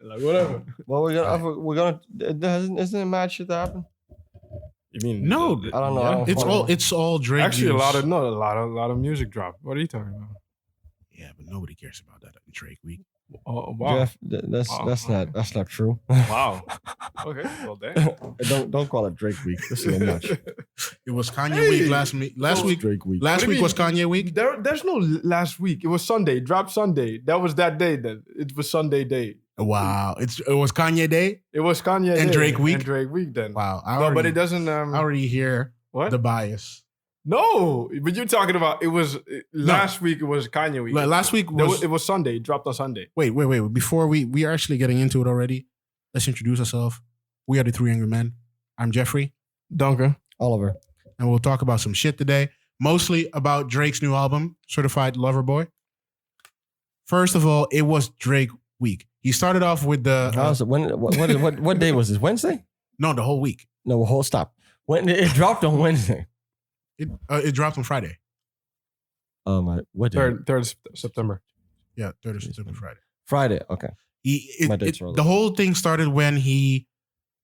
Like whatever. Well, isn't it mad shit that happened? You mean No, I don't know. Yeah. I don't it's follow. all Drake. Actually, news. a lot of music dropped. What are you talking about? Yeah, but nobody cares about that in Drake week. Oh wow. Jeff, that's not true. Wow. Okay. Well, damn. don't call it Drake week. This is much. It was Kanye Hey, week last week. Drake week. Last What do week you was mean? Kanye week. There's no last week. It was Sunday. It dropped Sunday. That was that day. Then it was Sunday day. Wow, it was Kanye Day. It was Kanye And day. Drake week? And Drake week. Then. Wow, No, but it doesn't. I already hear What? the bias. No, but you're talking about it was last week. It was Kanye week. Last week was it was Sunday. It dropped on Sunday. Wait. Before we are actually getting into it already, let's introduce ourselves. We are the Three Angry Men. I'm Jeffrey, Duncan. Oliver. and we'll talk about some shit today. Mostly about Drake's new album, Certified Lover Boy. First of all, it was Drake week. He started off with the What day was this? Wednesday? no, the whole week. No, hold stop. When it dropped on Wednesday. It dropped on Friday. What day? 3rd September. Yeah, 3rd of September, Friday. Friday. Okay. He My dates are all the whole thing started when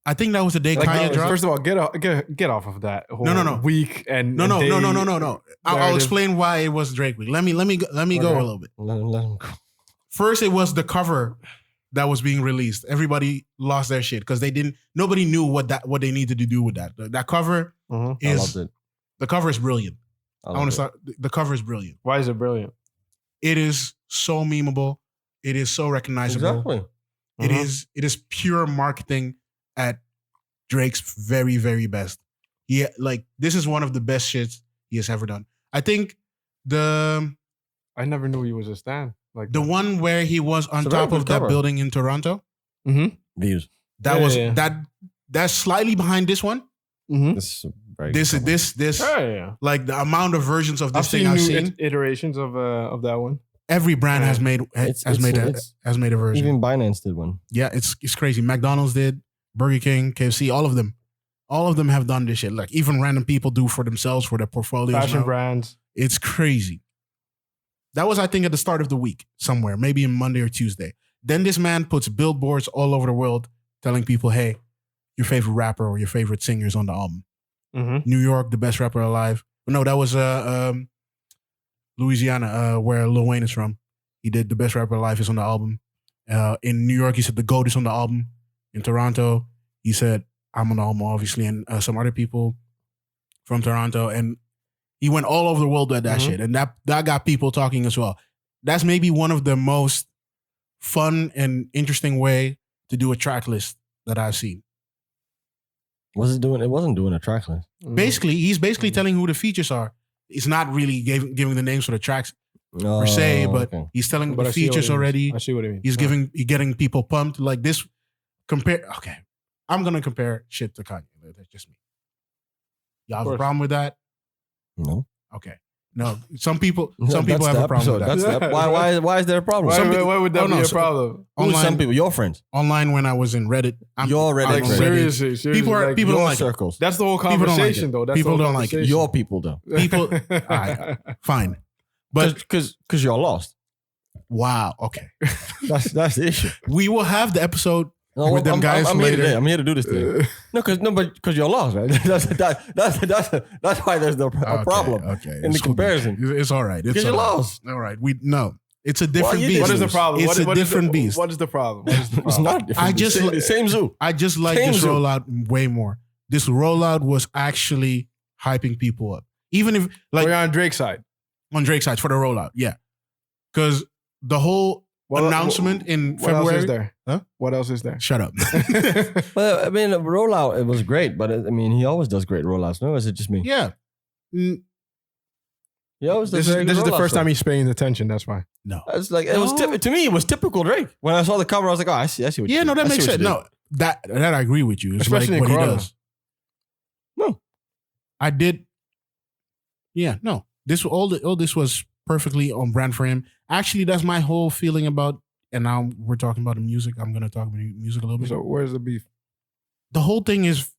I think that was the day Kanye dropped. First of all, get off of that whole No. week and No. day I'll narrative. explain why it was Drake week. Let me go a little bit. Let him go. First, it was the cover that was being released. Everybody lost their shit because nobody knew what they needed to do with that. That cover Mhm. I is loved it. the cover is brilliant. I want to loved start. The cover is brilliant. Why is it brilliant? It is so memeable. It is so it. recognizable. Exactly. It Mhm. is pure marketing at Drake's very, very best. This is one of the best shits he has ever done. I think I never knew he was a stan. Like the one where he was on It's a very top good of that cover. building in Toronto, Views. that Yeah, was yeah. that's slightly behind this one. Mm-hmm. This is a very This good cover. Yeah. like the amount of versions of this I've thing seen I've new seen. iterations of that one. Every brand has Yeah. made It's- has it's- made a version. Even Binance did one. Yeah, it's crazy. McDonald's did, Burger King, KFC, all of them have done this shit. Like even random people do for themselves for their portfolios. Fashion now. brands. It's crazy. That was, I think, at the start of the week somewhere, maybe in Monday or Tuesday. Then this man puts billboards all over the world telling people, hey, your favorite rapper or your favorite singer is on the album. Mm-hmm. New York, the best rapper alive. No, that was Louisiana, where Lil Wayne is from. He did the best rapper alive is on the album. In New York, he said the GOAT is on the album. In Toronto, he said I'm on the album, obviously, and some other people from Toronto. And he went all over the world with that Mhm. shit. And that got people talking as well. That's maybe one of the most fun and interesting way to do a track list that I've seen. It wasn't doing a track list. Basically, he's basically Mhm. telling who the features are. It's not really giving the names for the tracks Oh, per se, but okay. he's telling But the I see what features he means. already. I see what I mean. He's getting people pumped like this. Okay, I'm gonna compare shit to Kanye. That's just me. Y'all have a course. problem with that? No. Okay. No, some people That's have the a problem with that. episode. That's the- why is there a problem? Why, Some why, people- why would that oh, no, be a so- problem? Who's Online, some people? Your friends. online when I was in Reddit, Your Reddit I'm Like on friends. Reddit. seriously, People don't Your like it. circles. That's the whole People don't like conversation, it. though. That's People the whole don't like it. conversation. Your people though. People- Alright. Fine, but Because you're lost. wow. Okay, That's the issue. we will have the episode. No, With them guys I'm here later. today. I'm here to do this thing. Because you're lost, right? That's why there's a problem Okay, in the comparison. It's all right. It's Because you're all right. lost. All right. It's a different you beast. What is the problem? It's What a is different the, beast. What is the problem? What is the It's problem? not different. I just same zoo. I just like Same this zoo. rollout way more. This rollout was actually hyping people up. Even if like We're on Drake's side. on Drake's side for the rollout, yeah. Because the whole announcement in What else February. is there? Huh? What else is there? Shut up. Well, I mean, the rollout, it was great, but he always does great rollouts. No, is it just me? Yeah. Mm, He always does This very is good the rollouts, first time though. he's paying attention. That's why. no. It's like it was to me. It was typical Drake. When I saw the cover, I was like, "Oh, I see what." Yeah, you no, did. that I see makes what sense. you did. No, that I agree with you. It's Especially like in what he Corona. does. No. I did. Yeah, no. All this was perfectly on brand for him. Actually, that's my whole feeling about. And now we're talking about the music. I'm gonna talk about the music a little bit. So where's the beef? The whole thing is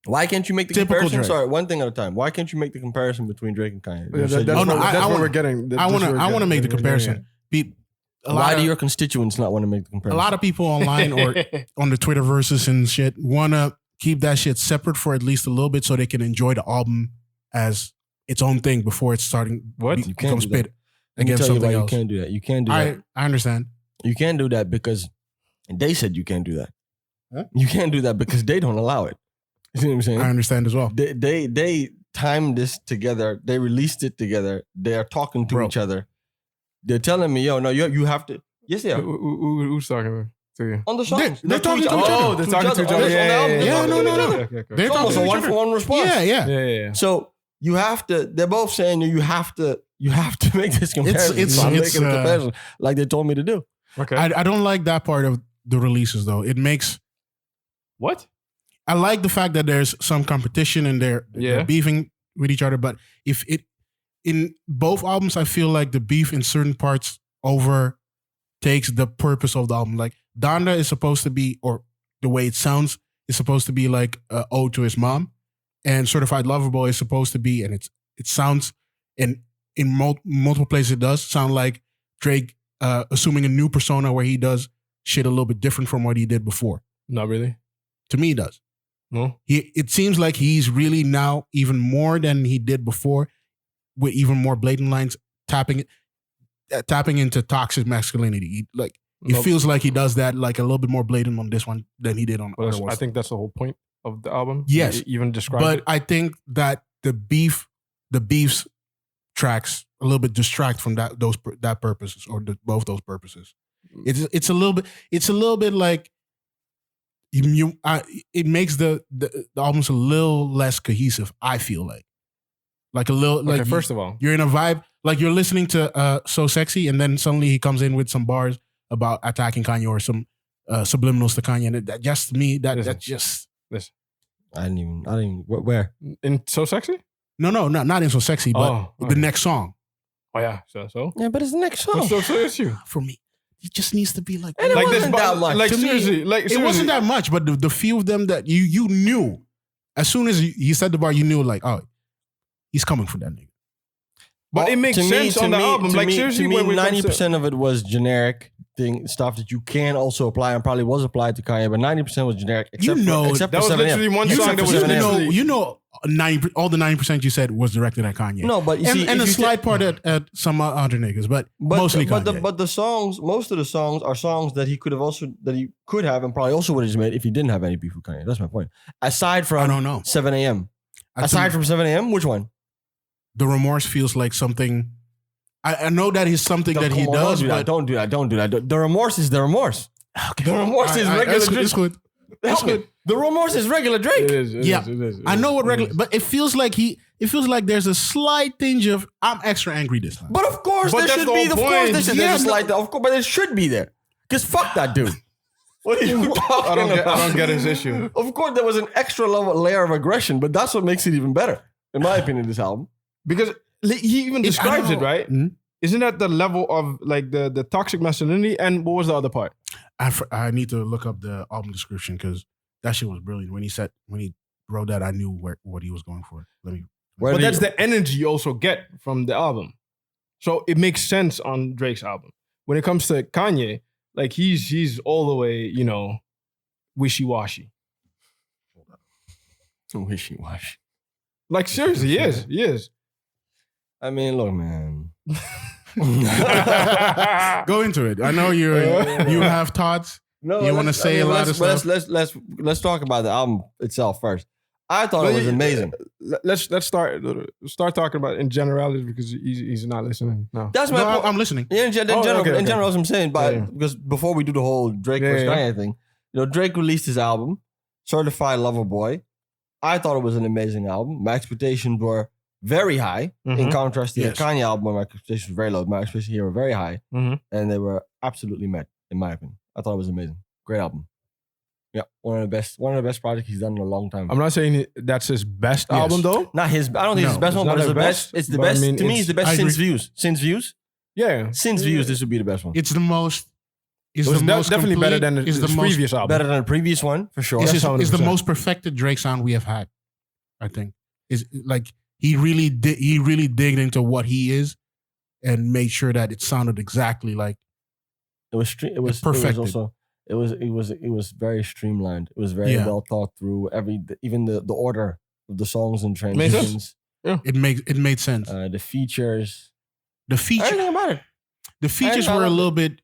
Why can't you make the Typical comparison? Drake. Sorry, one thing at a time. Why can't you make the comparison between Drake and Kanye? You Yeah, said that's Oh, no, what, I that's what wanna- we're getting. I want to make the comparison. Why do your constituents not want to make the comparison? A lot of people online or on the Twitterverses and shit want to keep that shit separate for at least a little bit so they can enjoy the album as its own thing before it's starting. What? You can't becomes do that. pit against something else. You can't do that. You can't do that. I understand. You can't do that because they said you can't do that. Huh? You can't do that because they don't allow it. You see what I'm saying? I understand as well. They timed this together. They released it together. They are talking to each other. They're telling me, yo, no, you have to. Yes, they are. Who's talking to you? On the songs. They're talking to each other. Oh, they're talking to each other. Yeah, no. Okay. They're talking to a each one other. for one response. Yeah. So you have to. They're both saying you have to make this comparison. It's- I'm making a comparison like they told me to do. Okay. I don't like that part of the releases though. It makes. What? I like the fact that there's some competition and they're beefing with each other. But if it in both albums, I feel like the beef in certain parts overtakes the purpose of the album. Like Donda is supposed to be, or the way it sounds is supposed to be like an ode to his mom, and Certified Lover Boy is supposed to be, and it sounds in multiple places it does sound like Drake assuming a new persona where he does shit a little bit different from what he did before. Not really. To me, it does. No. It seems like he's really now even more than he did before, with even more blatant lines, tapping into toxic masculinity. It feels like he does that like a little bit more blatant on this one than he did on other ones. I think that's the whole point of the album. Yes. You even described But it. I think that the beef's tracks a little bit distract from that purposes, or both those purposes. It's a little bit like it makes the albums a little less cohesive. I feel like a little Okay, like first of all, you're in a vibe, like you're listening to So Sexy, and then suddenly he comes in with some bars about attacking Kanye or some subliminals to Kanye, and that just to me that just listen. I didn't even. Where? In So Sexy? no, not in So Sexy, but okay. the next song Oh yeah, so. Yeah, but it's the next song. What's so issue? for me, it just needs to be like. And it Like wasn't this, that much. like To me, seriously, like It seriously. wasn't that much, but the few of them that you knew, as soon as he said the bar, you knew like, oh, he's coming for that nigga. But it makes sense on the album. Like seriously, to me, when it comes 90% of it was generic stuff that you can also apply and probably was applied to Kanye, but 90% was generic. Except that was literally one song that was literally. You know, 90 all the 90% you said was directed at Kanye. No, but you see, and if a you slight part at some other niggas, but mostly Kanye. But the songs, most of the songs are songs that he could have and probably also would have just made if he didn't have any beef with Kanye. That's my point. Aside from I don't know. 7 a.m. I Aside think from 7 a.m., which one? the remorse feels like something. I know that is something that he does, but Don't do that. The remorse is the remorse. okay. The remorse is regular Drake. It's good. Help me. The remorse is regular Drake. It is. Yeah. It is. I know what regular, but it feels like there's a slight tinge of I'm extra angry this time. But of course, But there that's should the be. whole Of course, point. there's Yeah, a slight. Of course, but it should be there. Because fuck that dude. What are you talking about? I don't get his issue. Of course, there was an extra layer of aggression, but that's what makes it even better, in my opinion. This album. Because he even describes it, right? Mhm. Isn't that the level of like the toxic masculinity? And what was the other part? I need to look up the album description because that shit was brilliant. When he wrote that, I knew what he was going for. But that's the energy you also get from the album. So it makes sense on Drake's album. When it comes to Kanye, like he's all the way, wishy-washy. Wishy-washy. Like seriously, he is. I mean, look, man. Go into it. I know you have thoughts. No, You wanna say a lot of stuff? Let's talk about the album itself first. I thought it was amazing. Let's start talking about it in generalities because he's not listening. No. That's my point. I'm listening. Yeah, in general, okay. in general, as I'm saying, but Yeah. because before we do the whole Drake versus Kanye thing, Drake released his album, Certified Lover Boy. I thought it was an amazing album. My expectations were very high in contrast to Yes. the Kanye album, where my expectations were very low. My expectations here were very high, Mhm. and they were absolutely met, in my opinion. I thought it was amazing. Great album. Yeah, one of the best projects he's done in a long time. I'm not saying that's his best Yes. album though. Not his. I don't think it's his No, best it's one, not but it's his the best. best, It's the but I best. mean, To me, it's the I best agree. since Views. Since Views. Yeah. Since Views, this would be the best one. It's the most. It's It was the most definitely complete, better than it's his previous album. Better than the previous one, for sure. It's, Yes, it's the 100%. most perfected Drake sound we have had. I think is like he really digged into what he is and made sure that it sounded exactly like It was perfected. It was very streamlined. It was very well thought through. Even the order of the songs and transitions. Yeah. It made sense. The features. Everything about it. The features were a little bit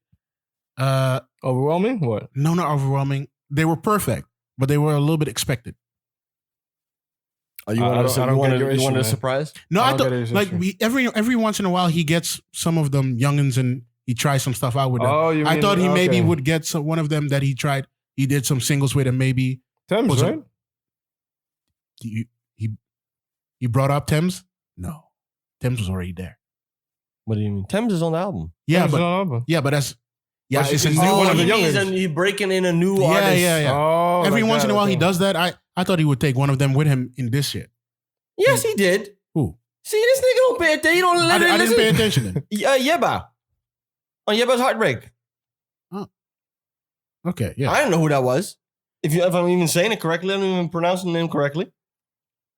overwhelming. What? No, not overwhelming. They were perfect, but they were a little bit expected. Oh, you wanted a surprise? No, I thought like every once in a while he gets some of them youngins and he tries some stuff out with them. Oh, I thought he maybe would get one of them that he did some singles with and maybe Thames, right? He brought up Thames? No. Thames was already there. What do you mean? Thames is on the album. Yeah, Thames but that's it's a new one of the youngins. And he's breaking in a new artist. Yeah. Oh, every once in a while he does that. I thought he would take one of them with him in this shit. Yes, he did. Who? See, this nigga don't pay attention. You don't let it. I didn't pay attention then. Yeba. On Yeba's Heartbreak. Oh. Okay, yeah. I didn't know who that was. If I'm even saying it correctly, I don't even pronounce the name correctly.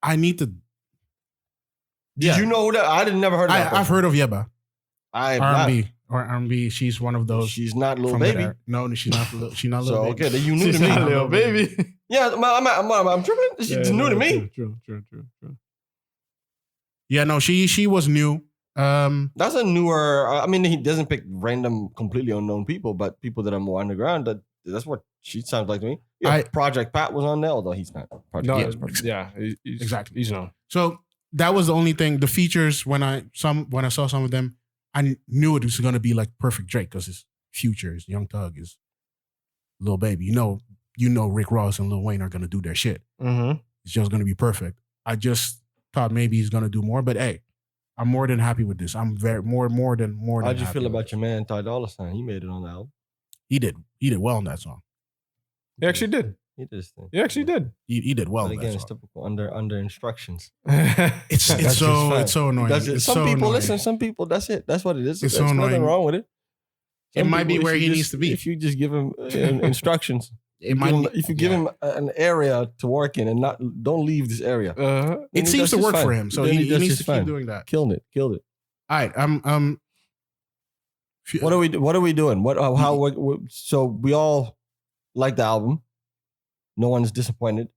I need to. Did you know who that? I never heard of that. I've heard of Yeba. R&B. R&B. She's one of those. She's not Lil Baby. No, she's not. She's not Lil Baby. Okay, then you knew to me. Not Lil Baby. Yeah, I'm tripping. She's new to me. True. Yeah, no, she was new. That's a newer. I mean, he doesn't pick random, completely unknown people, but people that are more underground. That's what she sounds like to me. Yeah, Project Pat was on there, although he's not. Exactly. He's not. So that was the only thing. The features when I saw some of them, I knew it was going to be like perfect Drake because his Future, his Young Thug, is Lil Baby. You know, Rick Ross and Lil Wayne are going to do their shit. Mm-hmm. It's just going to be perfect. I just thought maybe he's going to do more, but hey, I'm more than happy with this. I'm very more than How'd you feel about this. your man Ty Dolla $ign? He made it on the album. He did well on that song. He actually did. He did his thing. He actually did. He did well. But on again, that it's song. typical under instructions. It's so annoying. Some people listen. Some people, that's it. That's what it is. It's There's so nothing annoying. wrong with it. It might be where he needs to be. If you just give him instructions. If you give him an area to work in and don't leave this area. It seems to work for him. So he needs to keep doing that. Killed it. All right. What are we doing? So we all like the album. No one's disappointed.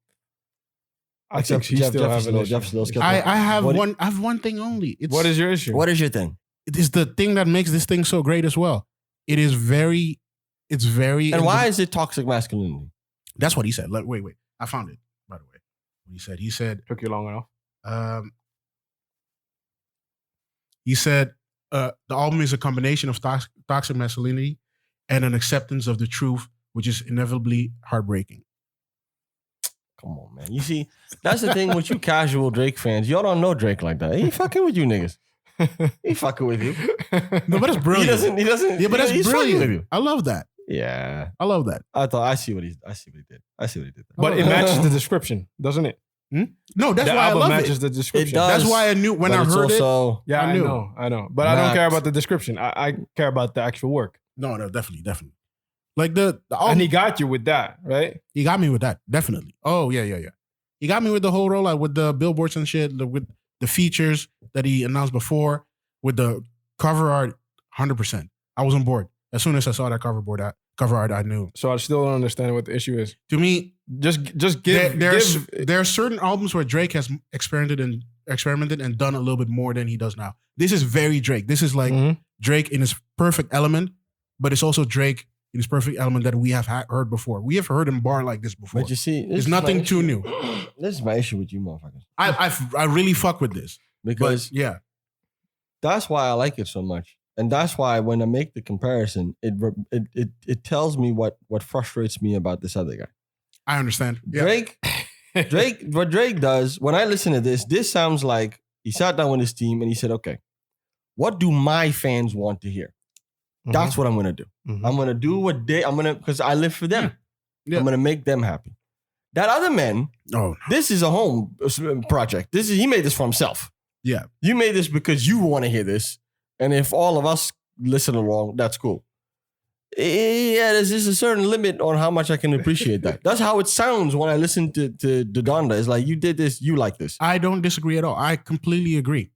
I think he still have an issue. I have one thing only. What is your issue? What is your thing? It is the thing that makes this thing so great as well. It's very. And why is it toxic masculinity? That's what he said. Wait. I found it, by the way. What he said. Took you long enough. He said the album is a combination of toxic masculinity and an acceptance of the truth, which is inevitably heartbreaking. Come on, man. You see, that's the thing with you casual Drake fans. Y'all don't know Drake like that. He ain't fucking with you niggas. He fucking with you. No, but it's brilliant. He doesn't. Yeah, but that's he's brilliant. with you. I love that. Yeah. I love that. I see what he did. But it matches the description, doesn't it? No, that's the why I album love matches it. the description. It does. That's why I knew when I heard it. Yeah, I know. But I don't care about the description. I care about the actual work. No, definitely. Like the album, and he got you with that, right? He got me with that, definitely. Oh, yeah. He got me with the whole rollout, with the billboards and shit, with the features that he announced before, with the cover art, 100%. I was on board. As soon as I saw that cover art, I knew. So I still don't understand what the issue is. To me, just give. There are certain albums where Drake has experimented and done a little bit more than he does now. This is very Drake. This is like Drake in his perfect element, but it's also Drake in his perfect element that we have heard before. We have heard him bar like this before. But you see, it's nothing too new. This is my issue with you motherfuckers. I really fuck with this. Because that's why I like it so much. And that's why when I make the comparison, it tells me what frustrates me about this other guy. I understand. Yeah. Drake, what Drake does, when I listen to this sounds like he sat down with his team and he said, okay, what do my fans want to hear? That's what I'm going to do. I'm going to do because I live for them. Yeah. I'm going to make them happy. That other man, this is a home project. He made this for himself. Yeah. You made this because you want to hear this. And if all of us listen along, that's cool. Yeah, there's just a certain limit on how much I can appreciate that. That's how it sounds when I listen to Donda. It's like, you did this, you like this. I don't disagree at all. I completely agree.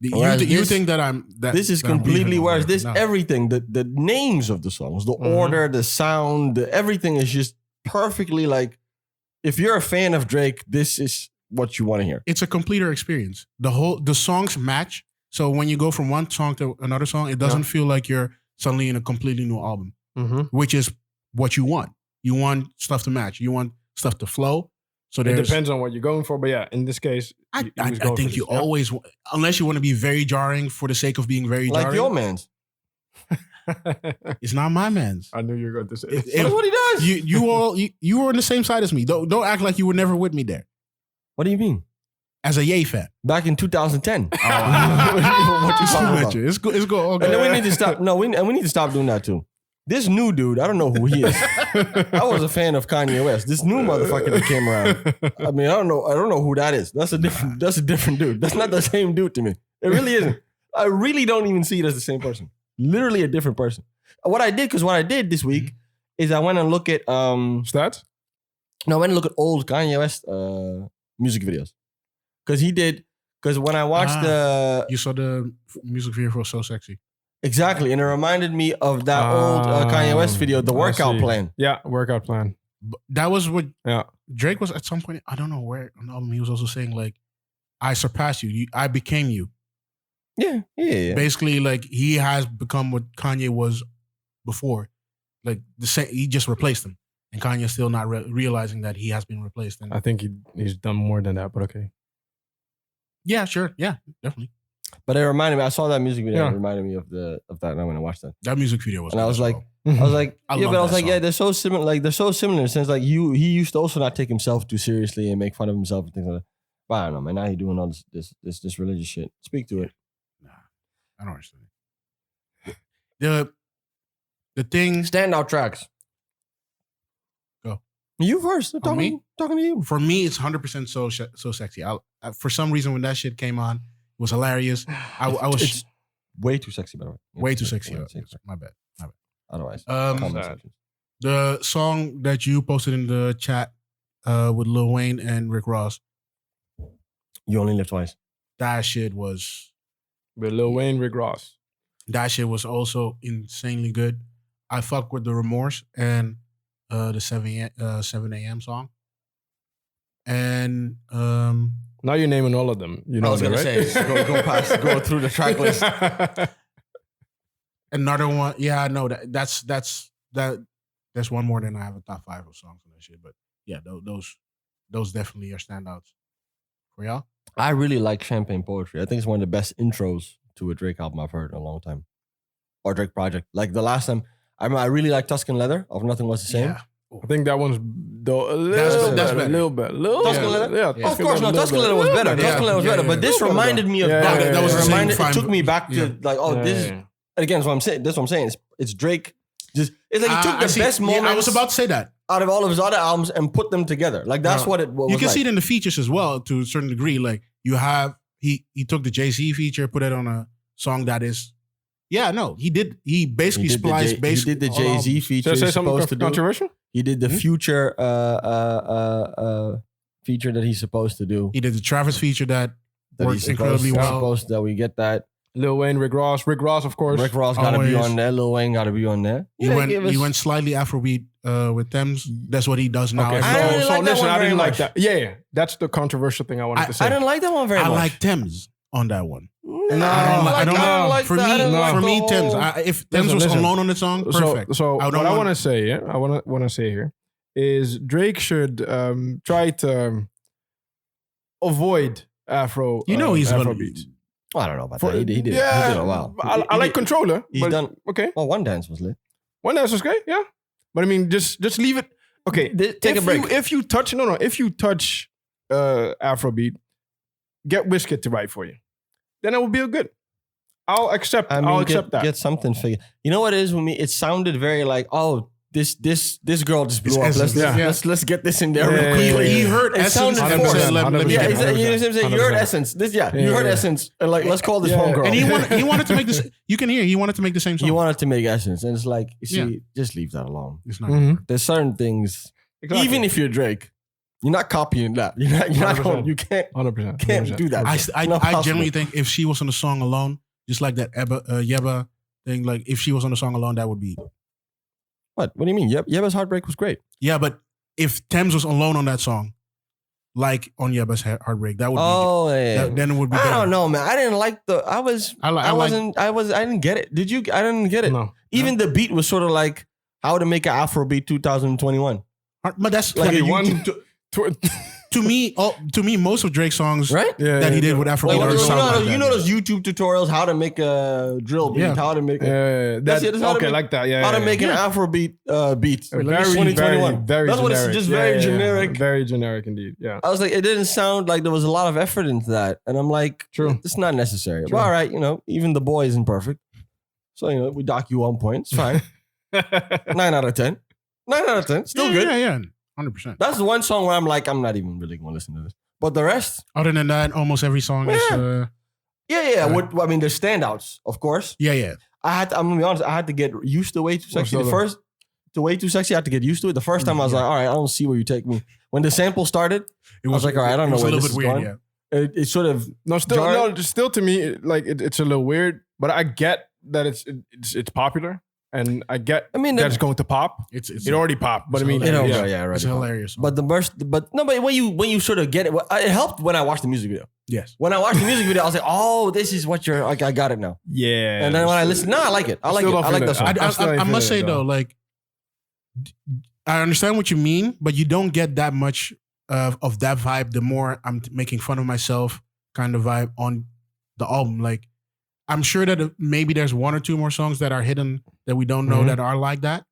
You think that I'm that this is that I'm completely leaving worse. on This there. everything, the names of the songs, the order, the sound, everything is just perfectly like. If you're a fan of Drake, this is what you want to hear. It's a completer experience. The songs match. So when you go from one song to another song, it doesn't feel like you're suddenly in a completely new album, which is what you want. You want stuff to match. You want stuff to flow. So it depends on what you're going for, but yeah, in this case, I think you always, unless you want to be very jarring for the sake of being very jarring. Like your man's. It's not my man's. I knew you were going to say That's what he does. You were on the same side as me. Don't act like you were never with me there. What do you mean? As a Ye fan. Back in 2010. What you talking about? It's good. Okay. And then we need to stop. No, we need to stop doing that too. This new dude, I don't know who he is. I was a fan of Kanye West. This new motherfucker that came around. I mean, I don't know who that is. That's a different dude. That's not the same dude to me. It really isn't. I really don't even see it as the same person. Literally a different person. What I did this week is I went and look at stats. No, I went and look at old Kanye West music videos. Because when I watched you saw the music video for So Sexy. Exactly, and it reminded me of that old Kanye West video, the workout plan. Yeah, workout plan. That was what Drake was at some point. I don't know where on the album. He was also saying like, "I surpassed you. I became you." Yeah. Basically, like he has become what Kanye was before. Like the same, he just replaced him, and Kanye's still not realizing that he has been replaced. And I think he's done more than that, but okay. Yeah, sure. Yeah, definitely. But it reminded me. I saw that music video. It reminded me of that. And I went and watched that. That music video was. And I was like, they're so similar. Like they're so similar in the sense like he used to also not take himself too seriously and make fun of himself and things like that. But I don't know, man. Now he's doing all this religious shit. Speak to it. Nah, I don't understand it. The thing. Standout tracks. Go. You first. Talking to you. For me, it's 100% so sexy. For some reason, when that shit came on, it was hilarious. I was it's way too sexy, by the way. Way too sexy. My bad. Otherwise, the song that you posted in the chat with Lil Wayne and Rick Ross. You Only Live Twice. That shit was. With Lil Wayne, Rick Ross. That shit was also insanely good. I fuck with the Remorse and the 7 a.m. song. And now you're naming all of them. You know, I was gonna say go through the track list. Another one, yeah, I know that's one more than I have a top 5 of songs on that shit. But yeah, those definitely are standouts for y'all. I really like Champagne Poetry. I think it's one of the best intros to a Drake album I've heard in a long time, or Drake project. Like the last time, I really like Tuscan Leather of Nothing Was the Same. Yeah. I think that one's a little bit. Tuscan Leather? Yeah. Of course, no. Tuscan Leather was better. Tuscan Leather was better. But this reminded me of that. That was the same It took me back to this is. Again, that's what I'm saying. That's what I'm saying. It's Drake. It's like he took the best moments. I was about to say that out of all of his other albums and put them together. Like that's what it was. You can like. see it in the features as well to a certain degree. Like you have he took the Jay-Z feature, put it on a song that is. Yeah, no, he did. He basically spliced. He did the Jay-Z feature. Say something controversial. He did the Future feature that he's supposed to do. He did the Travis feature that works incredibly well. That we get that. Lil Wayne, Rick Ross, of course. Rick Ross gotta be on there. Lil Wayne gotta be on there. He went slightly Afrobeat with Thames. That's what he does now. Okay, I didn't like that. Yeah, that's the controversial thing I wanted to say. I didn't like that one very much. I like Thames on that one. No, I don't know. For me, Thames. If Thames was alone on the song, perfect. So what I want to say, I want to say here is Drake should try to avoid Afro. He's Afrobeats. I don't know about that. He did a while. I like Controller. He's done okay. Well, One Dance was lit. One Dance was great, yeah. But I mean, just leave it. Okay, take a break. If you touch Afrobeat, get Wizkid to write for you. Then it will be good. I'll accept. I'll accept that. Get something figured. You know what it is with me? It sounded very like, oh, this girl just blew up. Let's get this in there real quickly. He heard Essence. You heard Essence. You heard Essence. And like, let's call this homegirl. And he wanted to make this. You can hear he wanted to make the same song. He wanted to make Essence, and it's like, you see, just leave that alone. It's not. There's certain things, even if you're Drake, You're not copying that. You're not going. You can't 100%. do that. I generally think if she was on the song alone, just like that Yeba thing, like if she was on the song alone, that would be. What do you mean? Yeba's Heartbreak was great. Yeah, but if Thames was alone on that song, like on Yeba's Heartbreak, that would be. Then it would be. I better. don't know, man. I didn't like the. I didn't get it. Did you? I didn't get it. No. Even the beat was sort of like how to make an Afrobeat 2021. But that's Like like a One. to me, most of Drake's songs Right? that he did with Afrobeat Like, are sound like that. you know those YouTube tutorials how to make a drill beat, Yeah. how to make That's it. That's how to okay, make- like that. Yeah. how to yeah, make yeah. an Afrobeat beat. Very, 2021. very That's what it's generic. just Yeah, very yeah, yeah. generic. Very generic indeed. Yeah. I was like, it didn't sound like there was a lot of effort into that, and I'm like, True. it's not necessary. True. But all right, even the boy isn't perfect, so we dock you 1 point. It's fine. 9 out of 10. 9 out of 10. Still good. Yeah, 100%. That's the one song where I'm like, I'm not even really going to listen to this. But the rest, Other than that, almost every song is. yeah. Right. I mean, there's standouts, of course. Yeah. I'm gonna be honest. I had to get used to Way Too Sexy. Way Too Sexy. I had to get used to it. The first time I was like, all right, I don't see where you take me. When the sample started, It was like, all right, I don't it was know a where little this bit is weird. going. Yeah. it sort of Still to me, like it's a little weird, but I get that it's popular, and I get I mean, that it's going to pop. It's It already popped, but I it's mean, hilarious. yeah. It's hilarious. But the burst, but when you sort of get it, it helped when I watched the music video. yes. When I watched the music video, I was like, oh, this is what you're like. I got it now. Yeah. And then when I listened, I like it. I like it. Still I like don't that feel song. it. I'm still I ain't must say feeling it, though, like I understand what you mean, but you don't get that much of that vibe. The more I'm making fun of myself kind of vibe on the album, like I'm sure that maybe there's 1 or 2 more songs that are hidden that we don't know Mhm. that are like that.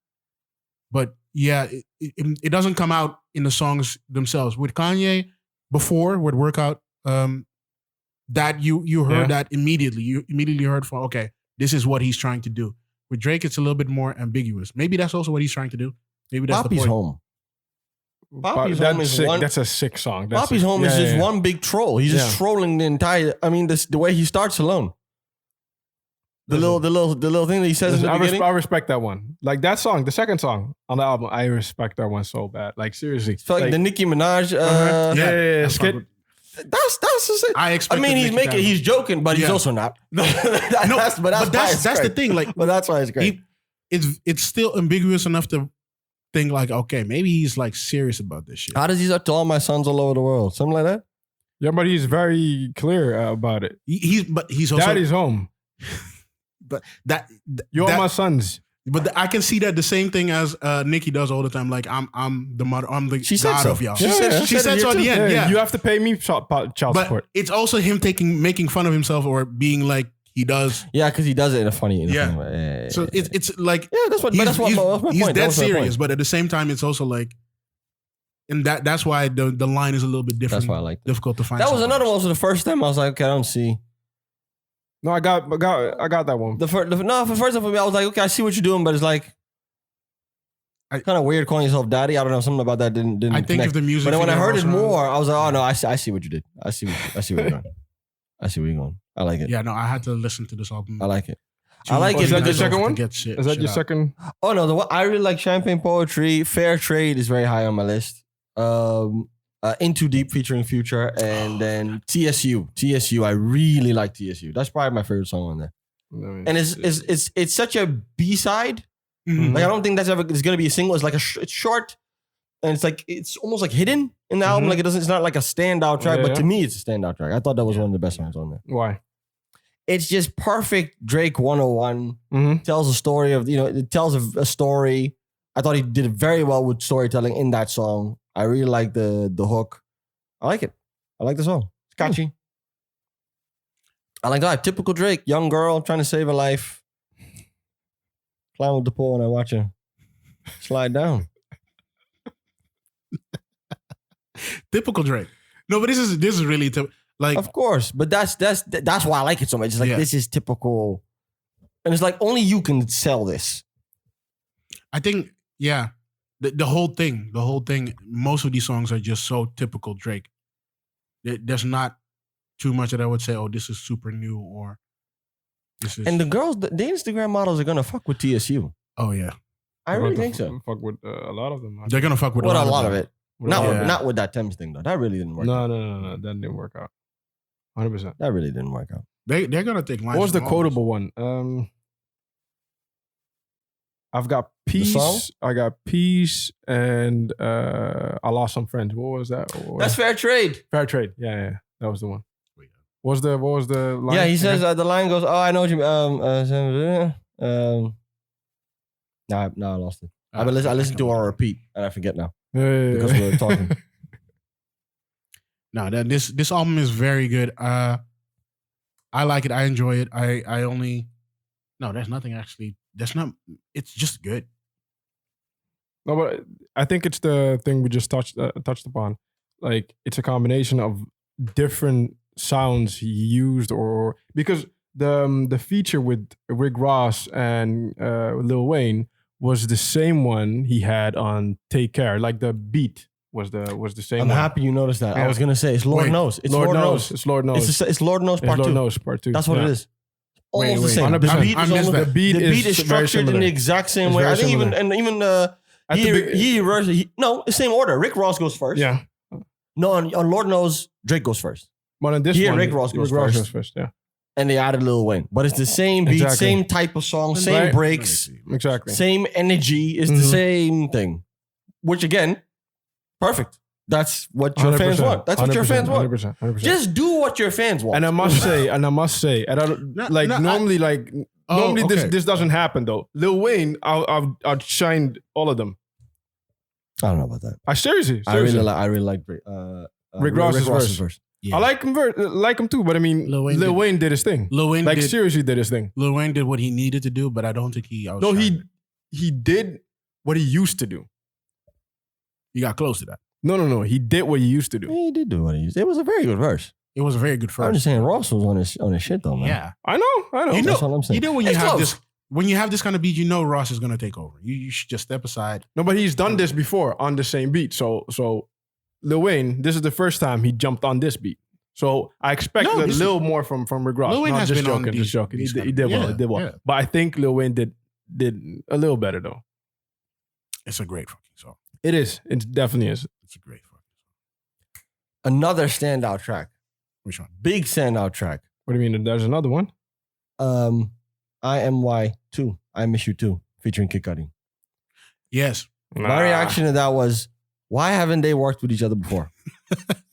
But yeah, it doesn't come out in the songs themselves. With Kanye, before with Workout, that you heard that immediately. You immediately heard from, okay, this is what he's trying to do. With Drake, it's a little bit more ambiguous. Maybe that's also what he's trying to do. Maybe that's Poppy's the point. Home. Poppy's Home is sick. one. That's a sick song. Poppy's Home is just one big troll. He's just trolling the entire. I mean, the way he starts alone. The little thing that he says in the beginning. I respect that one. Like that song, the second song on the album, I respect that one so bad. Like seriously, It's like the Nicki Minaj. yeah. That's Skit. fine. That's just it. I expect. He's joking, but he's Yeah. also not. No, that's the thing. Like, But that's why it's great. it's still ambiguous enough to think like, okay, maybe he's like serious about this shit. How does he start to all my sons all over the world? Something like that. Yeah, but he's very clear about it. He's also Daddy's home. but that You're that- my sons. But I can see that the same thing as Nicki does all the time. Like I'm the mother, I'm the She said god so. of y'all. She said- she said so at the end. Yeah, You have to pay me child but support. it's also him making fun of himself or being like he does. Yeah, because he does it in a funny way. Yeah. So it's like That's my he's point. dead That was my serious, point. but at the same time, it's also like, and that's why the line is a little bit different. That's why I like that. difficult to find. That was sometimes. another one. So the first time I was like, okay, I don't see. No, I got that one. For first time for me, I was like, okay, I see what you're doing, but it's like kind of weird calling yourself daddy. I don't know, something about that didn't. I think connect. if the music. But then when I video heard it rolls around- more, I was like, oh no, I see what you did. I see where you're going. I see where you're going. I like it. yeah, no, I had to listen to this album. I like it. I like it. Is that your because- second one? Is Is that your second? Oh no, the one I really like Champagne Poetry. Fair Trade is very high on my list. Into Deep featuring Future, and then TSU. I really like TSU. That's probably my favorite song on there. And it's such a B-side. Mhm. Like I don't think it's gonna be a single. It's like it's short, and it's almost like hidden in the album. Mhm. Like it's not like a standout track, Yeah, but to yeah. me it's a standout track. I thought that was one of the best songs on there. Why? It's just perfect Drake 101. Mm-hmm. Tells a story of it tells a story. I thought he did very well with storytelling in that song. I really like the hook. I like it. I like the song. It's catchy. I like that. Typical Drake, young girl trying to save her life. Climb with the pole and I watch her slide down. Typical Drake. No, but this is really like Of course, but that's why I like it so much. It's like Yeah. this is typical, and it's like only you can sell this. I think yeah, the whole thing. Most of these songs are just so typical Drake. There's not too much that I would say, oh, this is super new or this is. And the girls, the Instagram models are gonna fuck with TSU. oh yeah, I really think so. Fuck with a lot of them. they're gonna fuck with What a a lot lot of them. it. Not with that Thames thing though. That really didn't work. No. That didn't work out. 100%. That really didn't work out. They're gonna take lines. What was the from all quotable one? I've got peace. I got peace, and I lost some friends. What was that? That's fair trade. Fair trade. Yeah. That was the one. What was the line? Yeah, he says the line goes, "Oh, I know what you mean." No, I lost it. I listened to it on repeat, and I forget now because we were talking. No, this album is very good. I like it. I enjoy it. There's nothing actually. It's just good. No, but I think it's the thing we just touched upon. Like, it's a combination of different sounds he used, or because the feature with Rick Ross and Lil Wayne was the same one he had on Take Care. Like, the beat was the same. I'm happy you noticed that. Yeah. I was gonna say it's Lord knows. It's Lord knows. It's Lord knows. It's Lord knows part 2. Lord knows part 2. That's what it is. Almost the same. 100%. The beat is structured in the exact same way. I think even the same order. Rick Ross goes first. Yeah. No, on Lord Knows, Drake goes first. But on this one, Rick Ross goes first. Yeah. And they added Lil Wayne. But it's the same beat, same type of song, same breaks. Exactly. Same energy. It's the same thing. Which again, perfect. That's what your fans want. That's what your fans want. 100%. Just do what your fans want. And I must say, normally this doesn't happen though. Lil Wayne outshined all of them. I don't know about that. I seriously. I really like Rick Ross's verse. Yeah. I like him too, but I mean, Lil Wayne did his thing. Seriously did his thing. Lil Wayne did what he needed to do, but I don't think he outshined. No, he did what he used to do. He got close to that. No. He did what he used to do. He did do what he used to. It was a very good verse. It was a very good verse. I'm just saying Ross was on his shit though, man. Yeah. I know. That's what I'm saying. You know when you have this kind of beat, you know Ross is gonna take over. You should just step aside. No, but he's done this before on the same beat. So Lil Wayne, this is the first time he jumped on this beat. So I expect a little more from Rick Ross. Lil Wayne has been joking. He did well. Yeah. But I think Lil Wayne did a little better though. It's a great fucking song. It is. It definitely is. It's a great fucking song. Another standout track. Which one? Big standout track. What do you mean? There's another one? IMY 2. I Miss You Too, featuring Kid Cudi. Yes. My reaction to that was, why haven't they worked with each other before?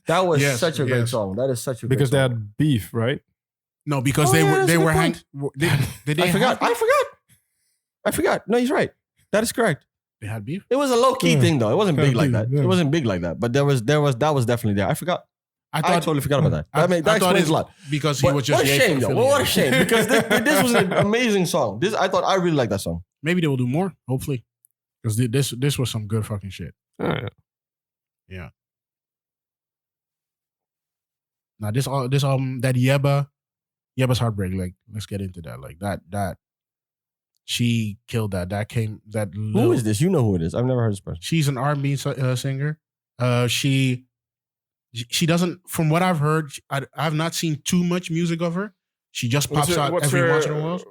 That was such a great song. That is such a great song. Because they had beef, right? No, because they were hanging. I forgot. No, he's right. That is correct. They had beef? It was a low-key thing, though. It wasn't big like that. It wasn't big like that. But that was definitely there. I forgot. I totally forgot about that. That explains a lot. Because he was just... What a shame, though. What a shame. Because this was an amazing song. I really like that song. Maybe they will do more, hopefully. Because this was some good fucking shit. Yeah. Now this album, that Yeba's Heartbreak, like, let's get into that. Like that she killed that. Who is this? You know who it is. I've never heard this person. She's an R&B singer. She doesn't, from what I've heard, I've not seen too much music of her. She just pops out every once in a while.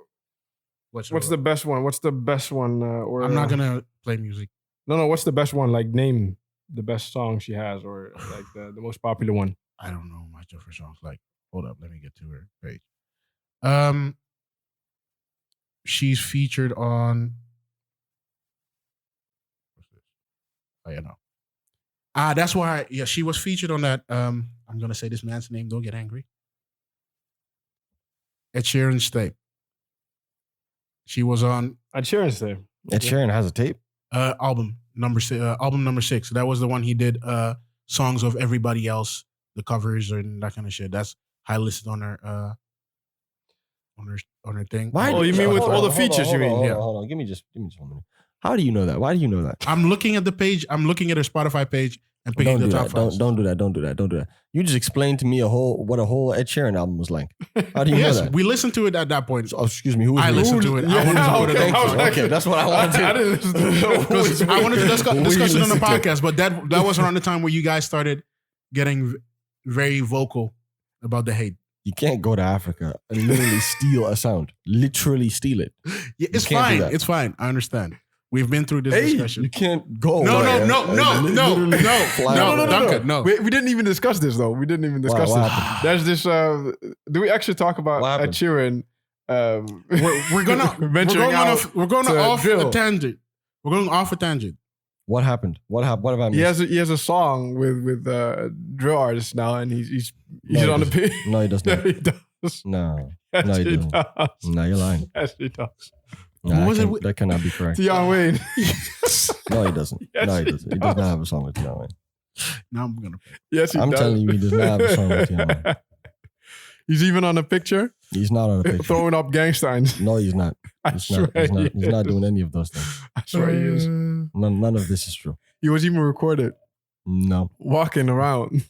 What's the best one? What's the best one? I'm not gonna play music. No. What's the best one? Like, name the best song she has, or like the most popular one. I don't know much of her songs. Like, hold up, let me get to her page. She's featured on. What's this? Oh yeah, no. That's why. Yeah, she was featured on that. I'm gonna say this man's name. Don't get angry. Ed Sheeran's tape. She was on Ed Sheeran's tape. Ed Sheeran has a tape. Album number 6. That was the one he did. Songs of everybody else, the covers and that kind of shit. That's high listed on her. On her thing. Why? Oh, you mean with all the features? You mean? Yeah. Hold on. Give me just 1 minute. How do you know that? Why do you know that? I'm looking at the page. I'm looking at her Spotify page and picking the top 5. Don't do that. You just explained to me what a whole Ed Sheeran album was like. How do you know that? We listened to it at that point. Oh, excuse me. I listened to it. Okay, that's what I wanted to. I didn't listen to it. I wanted to discuss it on the podcast, but that was around the time where you guys started getting very vocal about the hate. You can't go to Africa and literally steal a sound. Literally steal it. Yeah, it's fine. It's fine. I understand. We've been through this discussion. You can't go. No, away. Duncan, no. We didn't even discuss this though. We didn't even discuss what this. happened? There's this. Do we actually talk about What Ed happened? Sheeran? We're going off drill. a tangent. We're going off a tangent. What happened? What happened? What have I missed? He has a song with drill artists now, and he's No, on he the page. No, he does No, not. he does. No. Yes, No, he he doesn't. does. No, you're lying. Yes, he does. No, What was that, it with- that cannot be correct. Tion Wayne. No, he doesn't. Yes, No, he he doesn't. He does not have a song with Tion Wayne. Now I'm gonna. Yes, he I'm does. telling you, he does not have a song with Tion Wayne. He's even on a picture He's not on the picture. throwing up gangsteins. No, he's not. I He's swear not. He's he not is. doing any of those things. I swear he is. None of this is true. He was even recorded No, walking around.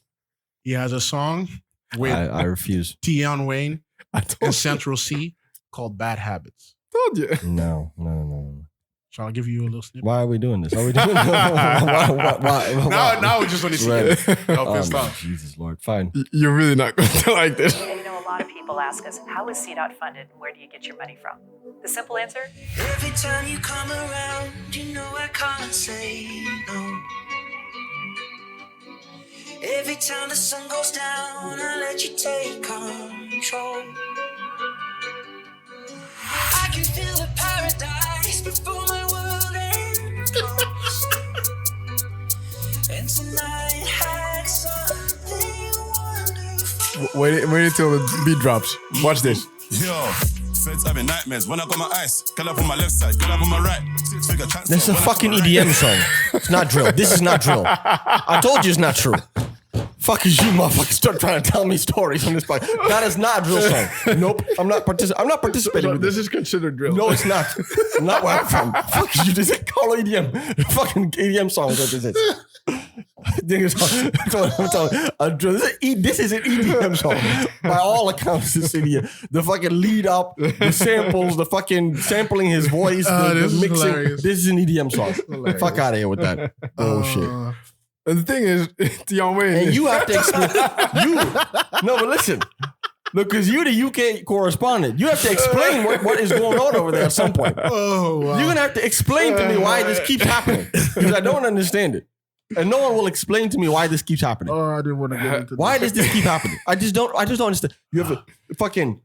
He has a song with I refuse. Tion Wayne I and told, Central C called "Bad Habits." told you. No. Shall I give you a little snippet? Why are we doing this? Are we doing this? Why? Now we just want to see Right. it. No, Oh, pissed my off. Jesus, Lord. Fine. You're really not going to like this. You know, a lot of people ask us, how is CDOT funded? Where do you get your money from? The simple answer, Every time you come around, you know I can't say no. Every time the sun goes down, I let you take control. I can feel the paradise before my world ends. And tonight had something wonderful. Wait until the beat drops. Watch this. Yo, feds having nightmares. When I got my ice, girl up on my left side, girl up on my right. Six figure transfer. This is a when I got fucking my right. EDM song. It's not drill. This is not drill. I told you it's not true. Fuck is you, motherfuckers, start trying to tell me stories on this podcast. That is not a drill song. Nope. I'm not participating So with this this. is considered drill. No, it's not. It's not where I'm from. Fuck is you. This is called EDM. Fucking EDM song is what this is. This is an EDM song. By all accounts, this idiot. The fucking lead up, the samples, the fucking sampling his voice, the this is mixing. hilarious. This is an EDM song. Fuck out of here with that bullshit. And the thing is, Tion Wayne. And you have to explain. No, but listen. Look, because you're the UK correspondent. You have to explain what is going on over there at some point. Oh, wow. You're going to have to explain to me why this keeps happening. Because I don't understand it. And no one will explain to me why this keeps happening. Oh, I didn't want to get into Why this. does this keep happening? I just don't understand. You have a fucking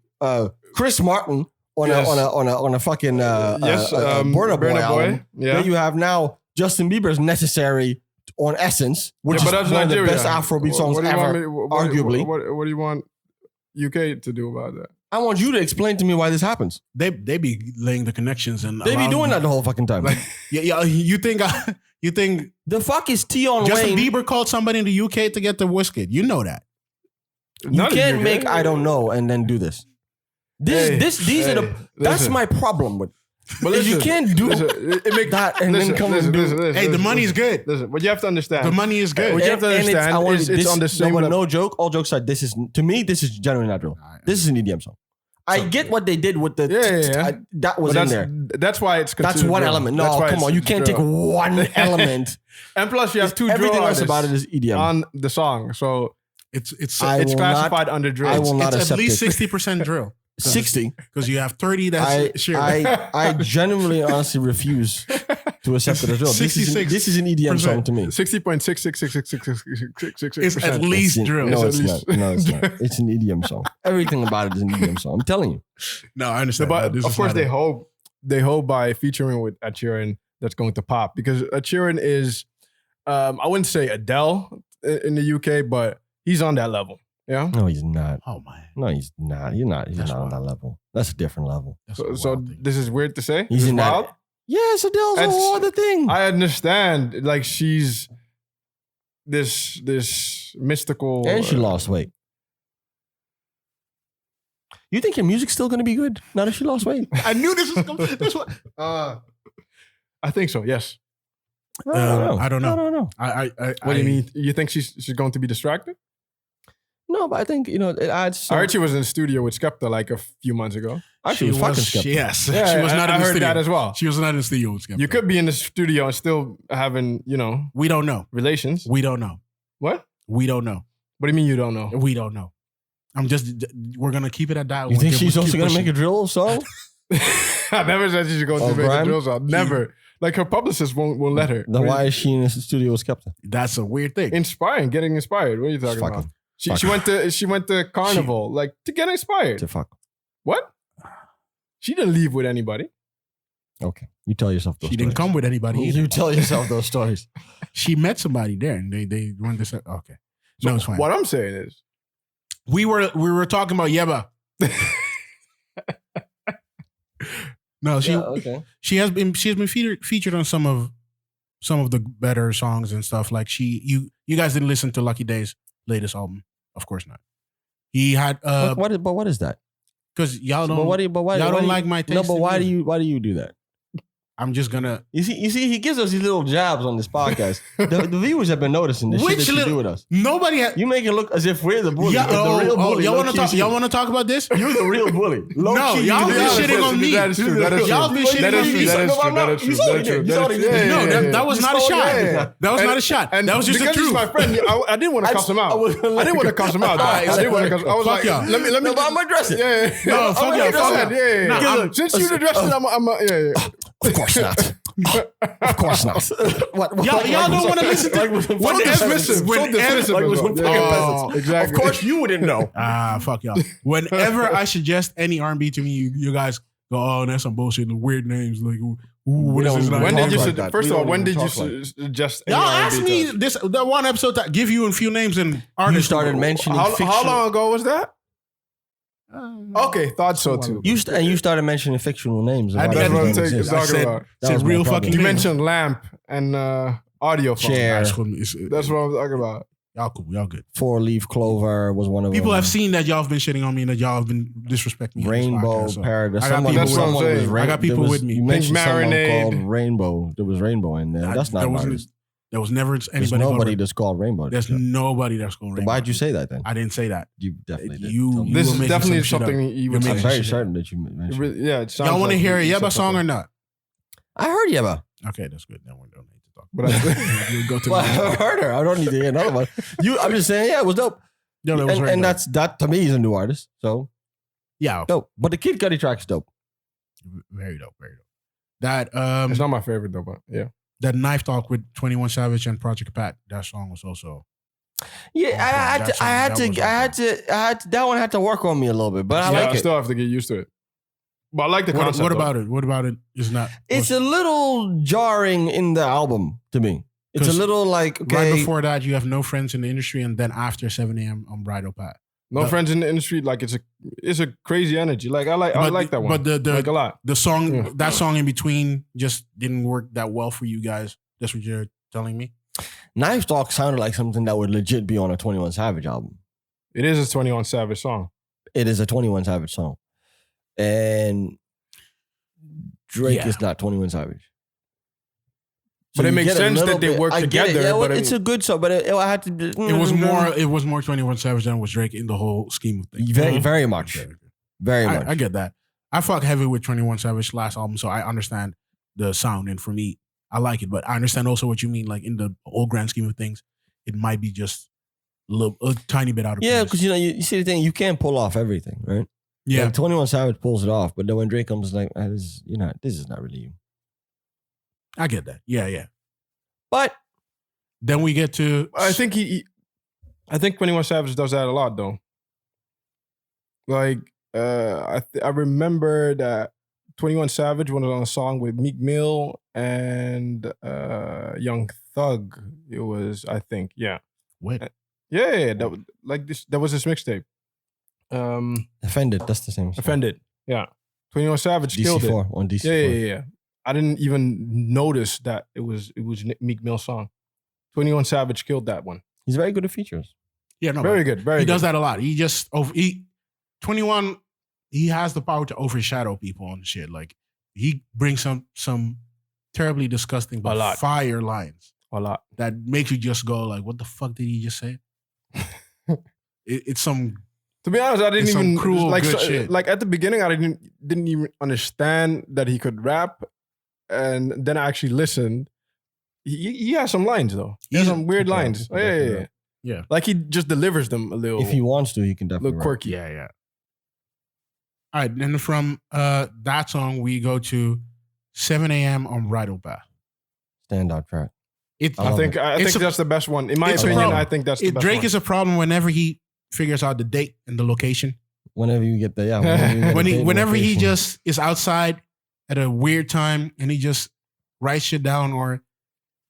Chris Martin on a fucking Burna Boy album. Yeah. Then you have now Justin Bieber's Necessary on Essence, which Yeah, but is that's one of the Nigeria. best Afrobeat songs What do you ever, want me- what- arguably. What do you want UK to do about that? I want you to explain to me why this happens. They be laying the connections and They be allowing- doing that the whole fucking time. Like, yeah. You think The fuck is Tion Justin Wayne? Bieber called somebody in the UK to get the whiskey? You know that. You Not in can't UK. make I don't know and then do this. These are the. That's listen. my problem with. But Is you listen, can't do listen, it make that and then come and do. Hey, the money's good. Listen, what you have to understand. The money is good. What you have to And understand I want is it's on the same no, level. no joke. All jokes aside, this is to me. This is genuinely not real. This is an EDM song. I get what they did with the. Yeah. That was But in that's, there. that's why it's That's considered one drill. element. That's No, why come it's on. You can't take drill. one element. And plus, you have two drill Everything else artists about it is EDM. on the song, so It's I it's will classified not- under drill. I will not it's at accept least it. 60% drill 60. because you have 30 that's sheer. I genuinely, honestly refuse to accept it as well. This is an EDM song to me. 60.66666666. It's at least drill. No, It's it's at not. No, it's not. It's an EDM song. Everything about it is an EDM song. I'm telling you. No, I understand. But This of is course, not they hope by featuring with Ed Sheeran that's going to pop because Ed Sheeran is, I wouldn't say Adele in the UK, but he's on that level. Yeah. No, he's not. Oh man, No, he's not. He's not. He's That's not on that wild. level. That's a different level. that's So, a so wild thing. this is weird to say. He's This is in that- wild. Yes, Adele's a That's- whole other thing. I understand. Like she's this mystical. And she lost weight. You think your music's still going to be good now that she lost weight? I knew this was. That's what. I think so. Yes. I don't know. I don't know. What do you mean? You think she's going to be distracted? No, but I think, it adds. I heard she was in the studio with Skepta like a few months ago. Actually, She fucking was. skeptical. Yes, Yeah, she was not I in the heard studio. that as well. She was not in the studio with Skepta. You could be in the studio and still having, We don't know. relations. We don't know. What? We don't know. What do you mean you don't know? We don't know. We're gonna keep it at that. You think she's also going to make a drill song? I never said she's going Oh, to make grime? a drill song. Never. Like her publicist won't let her. Then why is she in the studio with Skepta? That's a weird thing. Inspiring, getting inspired. What are you talking Fuck about? him. She went to Carnival like to get inspired. To fuck. What? She didn't leave with anybody. Okay. You tell yourself those She stories. didn't come with anybody either. You tell yourself those stories. She met somebody there and they went to say, okay. So No, it's fine. what I'm saying is, We were talking about Yeba. No, she has been featured on some of the better songs and stuff. Like you guys didn't listen to Lucky Day's latest album, of course not. He had what is that? because y'all don't Why y'all do don't you- like my taste. No, but in why music. do you do that? I'm just gonna. You see, he gives us these little jabs on this podcast. the viewers have been noticing the shit Which that you little- do with us. Nobody. You make it look as if we're the bully. Yeah, the real bully. y'all want low-key to talk? is you. Y'all want to talk about this? You're the real bully. No, Low-key, y'all you been do. shitting on me. That is true. That is true. Y'all been shitting That on is me. true. That is No, true. I'm That not. is true. You saw That it is true. again. You saw it That is again. true. No, Yeah, yeah, that was yeah. not a shot. Yeah. That was not a shot. And That was just the because he's truth. my friend, I didn't want to cuss him out. I didn't want to cuss him out. I didn't want to cuss. I was Fuck like, y'all. let me. No, but I'm addressing. Yeah. No, fuck y'all. Go ahead. Yeah. Nah, Yeah. Since you addressed it, I'm. Yeah. Of course not. Of course not. Y'all don't want to listen to So dismissive. So dismissive. Like as with well. fucking Yeah. peasants. Exactly. Of course you wouldn't know. Fuck y'all. Whenever I suggest any R&B to me, you guys go, oh, that's some bullshit. The weird names, like, what is don't this? even When name? did you? like that. First We of all, don't when even did you talk like suggest? any Y'all R&B asked to me us? that one episode to give you a few names and You artists. started mentioning How fictional. long ago was that? Okay, thought so too. You started mentioning fictional names. I Why did. does That's what it I'm even taking- exist? I talking said, about. That said was my real problem. fucking You names. mentioned lamp and audio phone. Chair. That's what I'm talking about. Y'all cool. Y'all good. 4-leaf clover was one of People them. have seen that y'all have been shitting on me and that y'all have been disrespecting me. on this Rainbow podcast, so Paradise. I got Someone, people That's what I'm someone was saying. rain- I got people there was- with me. You Pink mentioned someone Marinade. called Rainbow. There was Rainbow in there. That's not there an wasn't. artist. There was never There's anybody. nobody called that's called Rainbow. There's nobody that's going. Then why'd you say that then? I didn't say that. You definitely did. You- Tell me. you This were is making definitely some shit something up. you You're would making I'm say. some very shit. certain that you mentioned. Yeah, it sounds Y'all want to like hear a you said Yeba song or something. not? I heard Yeba. Okay, that's good. Then we don't need to talk. But I, You go to Well, the I heard her. I don't need to hear another one. I'm just saying, yeah, it was dope. No, that was very and dope. that to me is a new artist. So Yeah, dope. But the Kid Cudi track is dope. very dope, very dope. That it's not my favorite though, but yeah. that Knife Talk with 21 Savage and Project Pat. That song was also. Yeah, Okay, I had to. That one had to work on me a little bit, but I Yeah, like I it. still have to get used to it. But I like the concept. What though. about it? What about it? Is not. It's a little jarring in the album to me. It's a 'Cause little like okay, right before that, you have no friends in the industry, and then after 7 a.m. on Bridal Pat. No friends in the industry. Like it's a crazy energy. Like I like that one. But the like a lot. the song Yeah. that song in between just didn't work that well for you guys. That's what you're telling me. Knife Talk sounded like something that would legit be on a 21 Savage album. It is a 21 Savage song. It is a 21 Savage song, and Drake Yeah. is not 21 Savage. But it you makes get a sense little that they bit- work I get it. together, Yeah, well, but I it's mean- a good song, but I had to. It was more 21 Savage than was Drake in the whole scheme of things. Very, very much, Okay. very much. I get that. I fuck heavy with 21 Savage last album, so I understand the sound, and for me, I like it. But I understand also what you mean. Like in the whole grand scheme of things, it might be just a tiny bit out of Yeah, place. because you see the thing, you can't pull off everything, right? Yeah, Like 21 Savage pulls it off, but then when Drake comes, like, this is not really you. I get that. Yeah. But Then we get to I think I think 21 Savage does that a lot though. Like I remember that 21 Savage was on a song with Meek Mill and Young Thug. It was, I think, yeah. what? Yeah, that was like this. That was his mixtape. Offended, that's the same. song. Offended. Yeah. 21 Savage killed it. DC4 on DC4. Yeah. I didn't even notice that it was Meek Mill's song. 21 Savage killed that one. He's very good at features. Yeah, no, Very but good. Very he good. does that a lot. He just 21. He has the power to overshadow people and shit. Like he brings some terribly disgusting but A lot. fire lines a lot. that makes you just go like, "What the fuck did he just say?" It's some. To be honest, I didn't It's some even cruel like good shit. like at the beginning. I didn't even understand that he could rap, and then I actually listened. He has some lines though. He has He's- some weird Okay, lines. okay, Yeah. definitely. Yeah. Like he just delivers them a little. If he wants to, he can definitely. little rap. quirky. Yeah. All right, then from that song we go to 7 a.m. on Bridal Path. Standout track. I think that's the best one. In my opinion, I think that's the best Drake one. is a problem whenever he figures out the date and the location. Whenever you get there, yeah. Whenever he just is outside at a weird time and he just writes shit down, or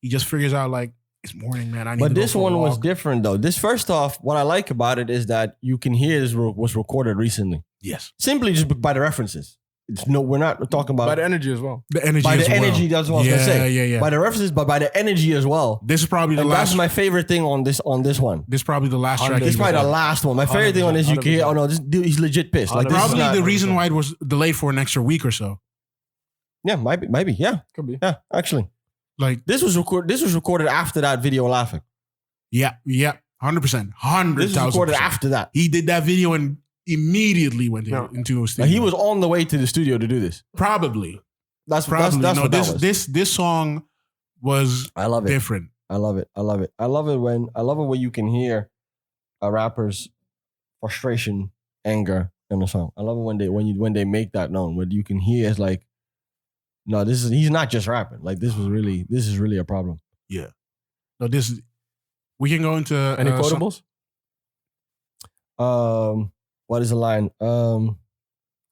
he just figures out like, it's morning, man. I need to But go this for a one was walk. different though. This, first off, what I like about it is that you can hear this was recorded recently. Yes. Simply just by the references. We're not talking about By the energy as well. The energy by as the well. energy. That's what I was gonna say. Yeah. By the references, but by the energy as well. This is probably the And last. that's my favorite thing on this one. This is probably the last track. This is probably the last one. My favorite thing on this, you can hear, 100%. oh no, this dude, he's legit pissed. Like, this is Probably not, the reason why it was delayed for an extra week or so. yeah, maybe, yeah, Could be. yeah. Actually, Like, this was recorded after that video laughing. yeah, 100%, 100,000%. This was recorded after that. He did that video and immediately went Yeah. into a Like, studio. he was on the way to the studio to do this. probably. That's No, what that was. this song was I love it. different. I love it when you can hear a rapper's frustration, anger in a song. I love it when they make that known. When you can hear it's like, no, he's not just rapping. Like, this is really a problem. No, we can go into Any quotables? What is the line?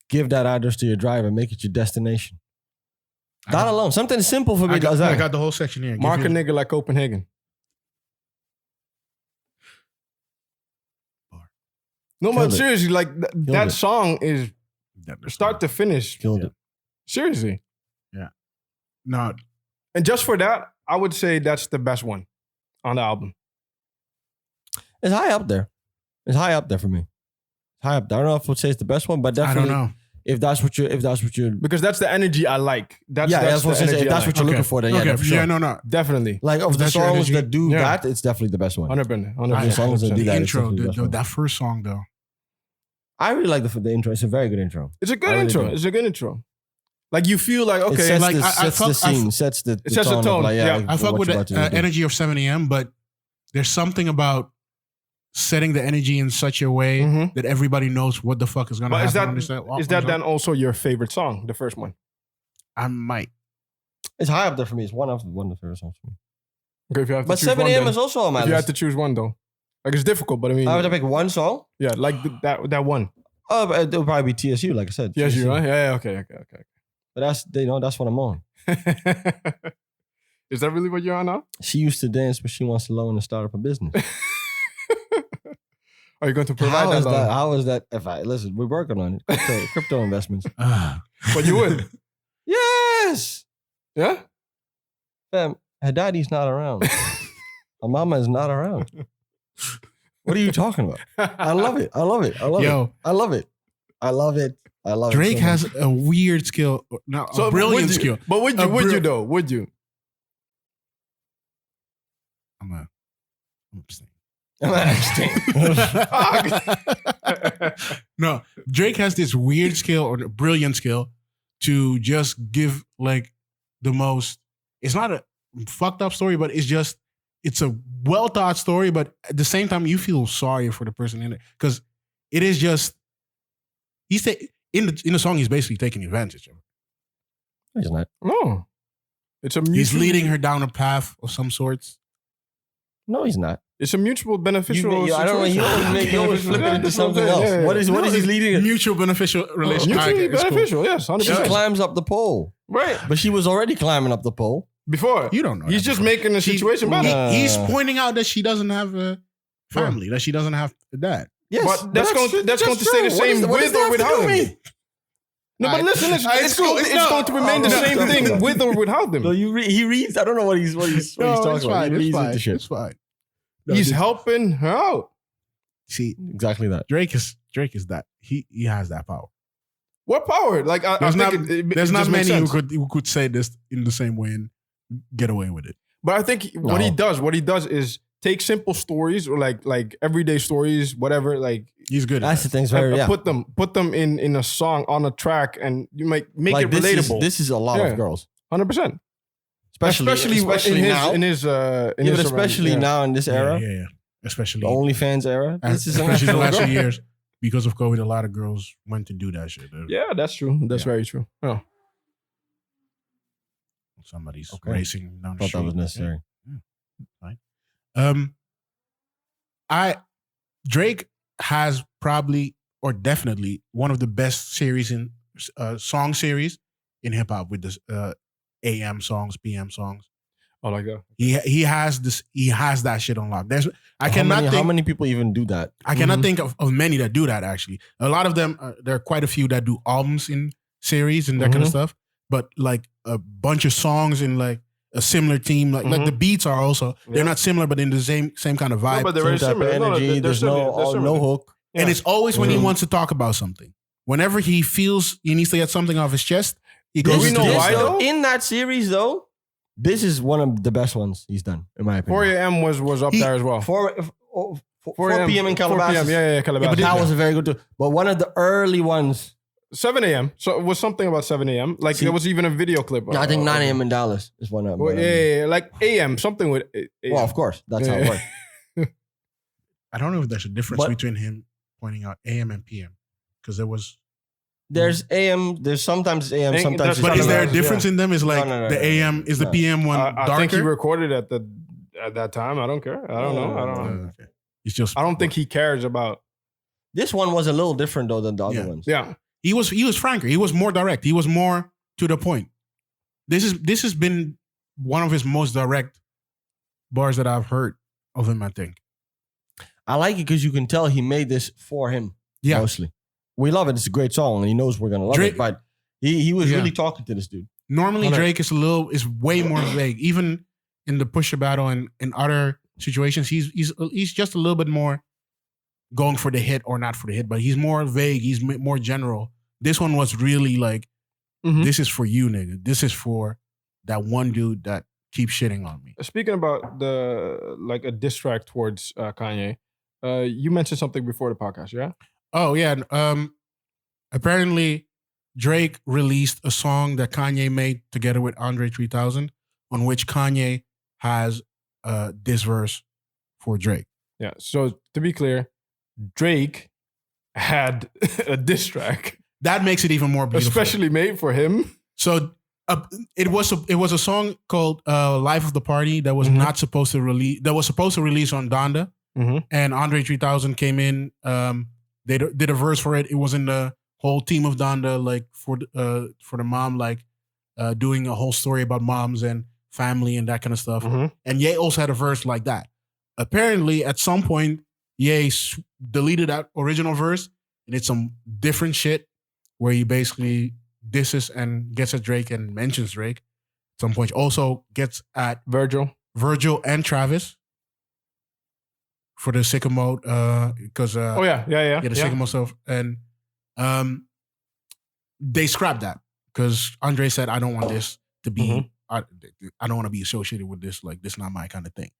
Give that address to your driver, make it your destination. That alone, something simple for me I does that. got the whole section here. Mark a Give you- nigga like Copenhagen. No, Killed but it. seriously, like that it. song is start to finish. Killed it. Seriously. No, And just for that, I would say that's the best one on the album. It's high up there. It's high up there for me. It's high up there. I don't know if I would say it's the best one, but I definitely. don't know. If that's what you're Because that's the energy I like. That's what I'm the saying. energy If that's I what like. you're looking for, then yeah, for sure. Yeah, no. Definitely. Like, of the That's your songs energy. that do Yeah. that, it's definitely the best one. 100%. The songs that do The that, it's intro, definitely the best one. that first song though. I really like the intro. It's a very good intro. It's a good I really intro. do. It's a good intro. Like you feel like, It okay, sets, like, the, I sets the fuck- I scene, fuck- sets the It sets the tone. tone, Of like, yeah. like, I fuck what with you're the about to do. energy of 7 a.m., but there's something about setting the energy in such a way Mhm. that everybody knows what the fuck is gonna But happen. is that then also your favorite song, the first one? I might. It's high up there for me. It's one of the favorite songs for me. Okay, if you have to But choose 7 one, a.m. then- is also on my if you had list. to choose one though, like it's difficult, but I mean, I have to pick one song. yeah, like that one. Oh, but it'll probably be TSU, like I said. Yes, TSU. you right? Yeah, okay. But that's what I'm on. Is that really what you're on now? She used to dance, but she wants to loan and start up a business. Are you going to provide that loan? How is that? If I listen, we're working on it. Crypto investments. But you would. Yes. Yeah? Fam, her daddy's not around. Her mama is not around. What are you talking about? I love it. I love it. I love Yo. it. I love it. I love it. I love it. Drake so much. has a weird skill, no, a brilliant would you, skill. But would you? A Would you brill- though? Would you? I'm abstaining. No, Drake has this weird skill or brilliant skill to just give like the most. It's not a fucked up story, but it's a well thought story. But at the same time, you feel sorry for the person in it because it is just in the song. He's basically taking advantage of her. He's not. No. It's a mutual, He's leading her down a path of some sorts. No, he's not. It's a mutual beneficial. I don't know. You always flip it into something else. Yeah. What is he leading? Mutual beneficial relationship. Mutually It's cool. beneficial, yes, She 100%. climbs up the pole, Right. but she was already climbing up the pole. Before. You don't know. He's that just before. making the situation better. He's pointing out that she doesn't have a family, that she doesn't have a dad. Yes, But that's going to stay the true. same What does with that or have to without do with him. me? No, but listen, it's going to remain the same thing with or without them. No, he reads. I don't know what he's talking it's about. fine. He It's reads fine. into shit. It's fine. No, He's this- helping her out. See, Exactly that. Drake is that he has that power. What power? Like I There's not think it there's not just makes many sense. who could say this in the same way and get away with it. But I think what he does is take simple stories or like everyday stories, whatever. Like He's good. That's the At that. thing. Very yeah. put them in a song on a track, and you make Like, it this relatable. This is a lot Yeah. of girls, 100%. especially now. in his Yeah, but especially now in this era, Yeah. Especially the OnlyFans era. This is a especially the lot of last few girls. years because of COVID. A lot of girls went to do that shit. Yeah, that's true. That's Yeah. very true. Oh. somebody's Okay. racing down the Thought street. that was necessary. Fine. Drake has probably or definitely one of the best series in song series in hip hop with this AM songs, PM songs. Oh, like that. He has this. He has that shit on lock. How many people even do that? I cannot think of many that do that. Actually, a lot of them. There are quite a few that do albums in series and that kind of stuff. But like a bunch of songs in like a similar team, like the beats are also they're not similar, but in the same kind of vibe. No, but they're very Same type of similar. energy. There's no hook. And it's always when he wants to talk about something. Whenever he feels he needs to get something off his chest, he goes. we know to why, though? In that series, though, this is one of the best ones he's done, in my opinion. 4 a.m. was up there as well. 4 p.m. in 4 Calabasas. p.m. Yeah, Calabasas. But that was a very good too. But one of the early ones, 7 a.m. So it was something about 7 a.m. Like there was even a video clip. I think 9 a.m. in Dallas is one of them. Well, yeah, like a.m. Something with. Well, of course, that's how it works. I don't know if there's a difference But- between him pointing out AM and PM because there was. There's AM. There's sometimes AM. And Sometimes. that's it's But is there a PM. difference in them? Is like No. the AM is the No. PM one I think he darker? recorded at that time. I don't care. I don't know. Okay. It's just. I don't think he cares about. This one was a little different though than the other Yeah. ones. Yeah. He was franker. He was more direct. He was more to the point. This has been one of his most direct bars that I've heard of him. I think. I like it because you can tell he made this for him. Yeah. Mostly. We love it. It's a great song, and he knows we're gonna love Drake- it. But he was Yeah. really talking to this dude. Normally Okay. Drake is way more vague. Even in the Pusha battle and in other situations, he's just a little bit more going for the hit or not for the hit, but he's more vague. He's more general. This one was really like, this is for you, nigga. This is for that one dude that keeps shitting on me. Speaking about a diss track towards Kanye, you mentioned something before the podcast, yeah? Oh yeah. Apparently, Drake released a song that Kanye made together with Andre 3000, on which Kanye has this verse for Drake. Yeah. So to be clear, Drake had a diss track, That makes it even more beautiful. especially made for him. So it was a song called "Life of the Party" that was not supposed to release. That was supposed to release on Donda, and Andre 3000 came in. They did a verse for it. It was in the whole team of Donda, like for the mom, like doing a whole story about moms and family and that kind of stuff. And Ye also had a verse like that. Apparently, at some point, Ye deleted that original verse and it's some different shit where he basically disses and gets at Drake and mentions Drake. At some point, also gets at Virgil. and Travis for the sicko mode because the sicko stuff, and they scrapped that because Andre said, "I don't want this to be. I don't want to be associated with this. Like, this is not my kind of thing."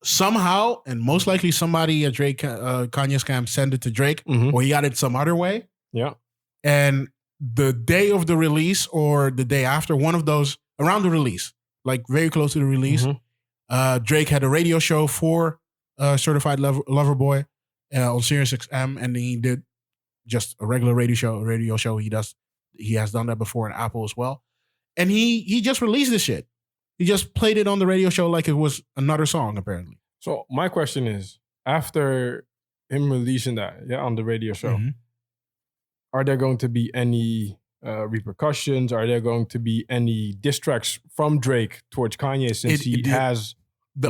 Somehow, and most likely, somebody at Drake Kanye's camp sent it to Drake, or he got it some other way. Yeah. And the day of the release or the day after, one of those around the release, like very close to the release, Drake had a radio show for Certified Lover Boy on Sirius XM, and he did just a regular radio show. He has done that before in Apple as well, and he just released this shit. He just played it on the radio show like it was another song, apparently. So my question is, after him releasing that, on the radio show, are there going to be any repercussions? Are there going to be any diss tracks from Drake towards Kanye since he has? The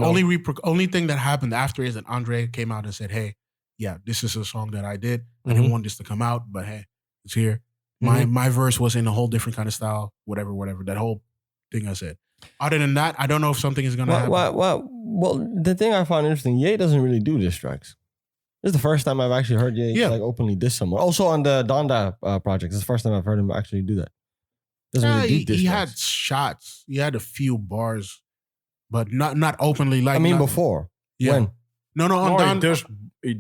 only thing that happened after is that Andre came out and said, "Hey, yeah, this is a song that I did. I didn't want this to come out, but hey, it's here." My verse was in a whole different kind of style, whatever. That whole thing I said. Other than that, I don't know if something is going to happen. Well, the thing I found interesting, Ye doesn't really do diss tracks. This is the first time I've actually heard Ye like openly diss someone. Also on the Donda project, this is the first time I've heard him actually do that. Doesn't really do diss he tracks. had shots. He had a few bars, but not openly. Like Before. Yeah. When? No, on Donda.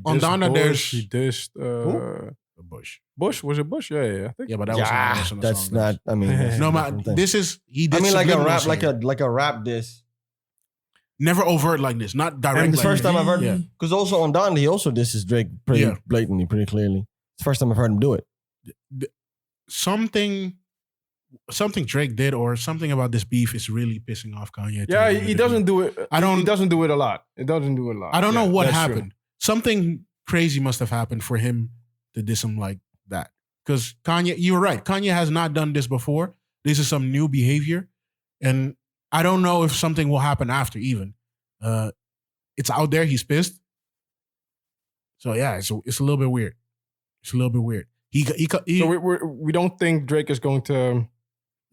On Donda, Bush, he there's- dissed Bush. Bush. Was it Bush? Yeah. I think. Yeah, but that was not That's song. not. I mean, that's No, a man. different thing. This is he did. I mean, like a subliminal rap, singing. like a rap diss. Never overt like this, not direct. And the like first this. time I've heard, Yeah. because also on Donda, he also disses Drake pretty blatantly, pretty clearly. It's the first time I've heard him do it. Something something Drake did or something about this beef is really pissing off Kanye. Yeah, he doesn't do it. He doesn't do it a lot. It doesn't do it a lot. I don't know what that's happened. true. Something crazy must have happened for him to diss him like that. Because Kanye, you're right. Kanye has not done this before. This is some new behavior. And I don't know if something will happen after even. It's out there. He's pissed. So yeah, it's a little bit weird. It's a little bit weird. So we don't think Drake is going to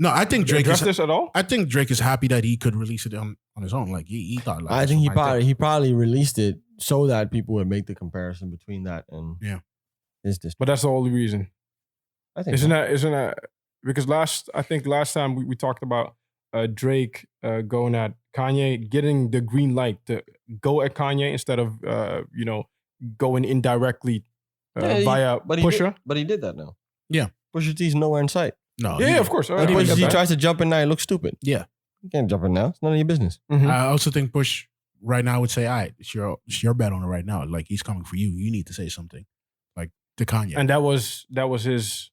no, I think Drake address is this at all? I think Drake is happy that he could release it on his own. Like he thought like I think he probably released it so that people would make the comparison between that and is this. But that's the only reason. I think Isn't that because last time we talked about Drake going at Kanye, getting the green light to go at Kanye instead of going indirectly via Pusha. But he did that now. Yeah. Pusha T's nowhere in sight. No. Yeah, of course. Pusha T tries to jump in now, he looks stupid. Yeah. You can't jump in now. It's none of your business. Mhm. I also think Push right now would say, all right, it's your bet on it right now. Like he's coming for you. You need to say something. Like to Kanye. And that was his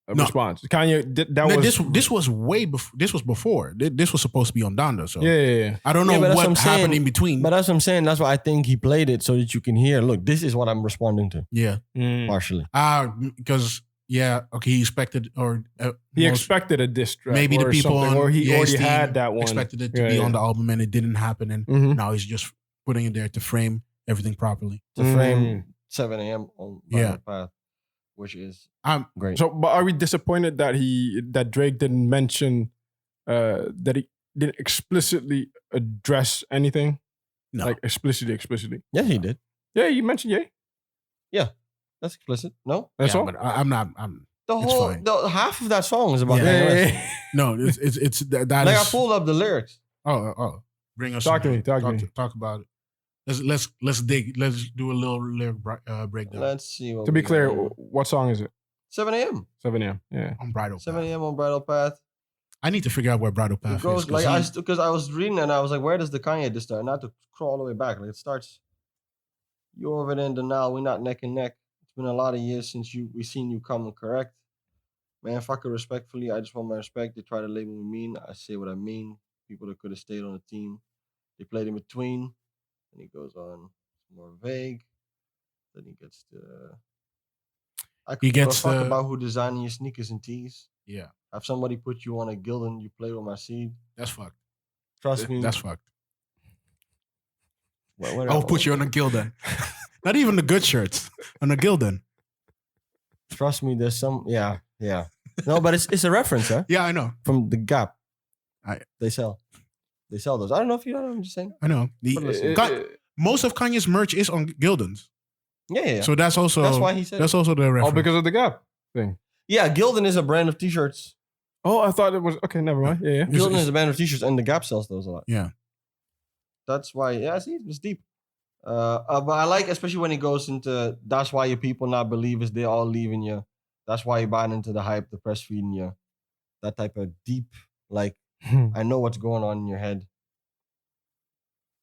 No. response. Kanye this was way before. This was before. This was supposed to be on Donda. So yeah. I don't know but that's what I'm what happened saying. in between. But that's what I'm saying. That's why I think he played it so that you can hear, look, this is what I'm responding to, yeah, Mm. partially. because he expected or He most- expected a diss track, maybe the or people something, on or he Ye's already team had that one. expected it to be on the album and it didn't happen, and Mhm. now he's just putting it there to frame everything properly. To frame 7 a.m. on Yeah. Path, which is I'm great. So, but are we disappointed that Drake didn't mention that he didn't explicitly address anything? No. Like explicitly. Yes, he did. Yeah, you mentioned That's explicit. No? That's yeah, all. but I'm not. I'm The It's whole, fine. half of that song is about Yeah. Kanye West. no. It's that Like, I is. pulled up the lyrics. Oh, bring us. Talk to some- me, talk to me. Talk about it. Let's dig. Let's do a little lyric breakdown. Let's see. What To be we clear, got. what song is it? 7 a.m. 7 a.m. Yeah. On Bridal Path. 7 a.m. on Bridal Path. I need to figure out where Bridal It Path goes is. like because I was reading and I was like, where does the Kanye diss start? And I had to crawl all the way back. Like it starts. You over there in denial. We're not neck and neck. It's been a lot of years since we seen you come and correct. Man, fuck it respectfully. I just want my respect. They try to label me mean. I say what I mean. People that could have stayed on the team. They played in between. And he goes on more vague. Then he gets to. I could give a fuck the- about who designing your sneakers and tees. Yeah, Have somebody put you on a Gildan, you play with my seed. that's fucked. Trust me. That's fucked. What I'll put you on a Gildan. Not even the good shirts. On a Gildan. Trust me, there's some. Yeah. No, but it's a reference, huh? Yeah, I know. From the Gap. I- They sell those. I don't know if you know. I'm just saying. I know. But listen, Most of Kanye's merch is on Gildans. Yeah. So that's also That's why he said. that's also the reference. Oh, because of the Gap thing. Yeah, Gildan is a brand of t-shirts. Oh, I thought it was okay. Never mind. Yeah. Gildan is a brand of t-shirts, and the Gap sells those a lot. Yeah. That's why. Yeah, see, it's deep. But I like, especially when he goes into. That's why your people not believers. They're all leaving you. That's why you're buying into the hype, the press feeding you. That type of deep, like I know what's going on in your head.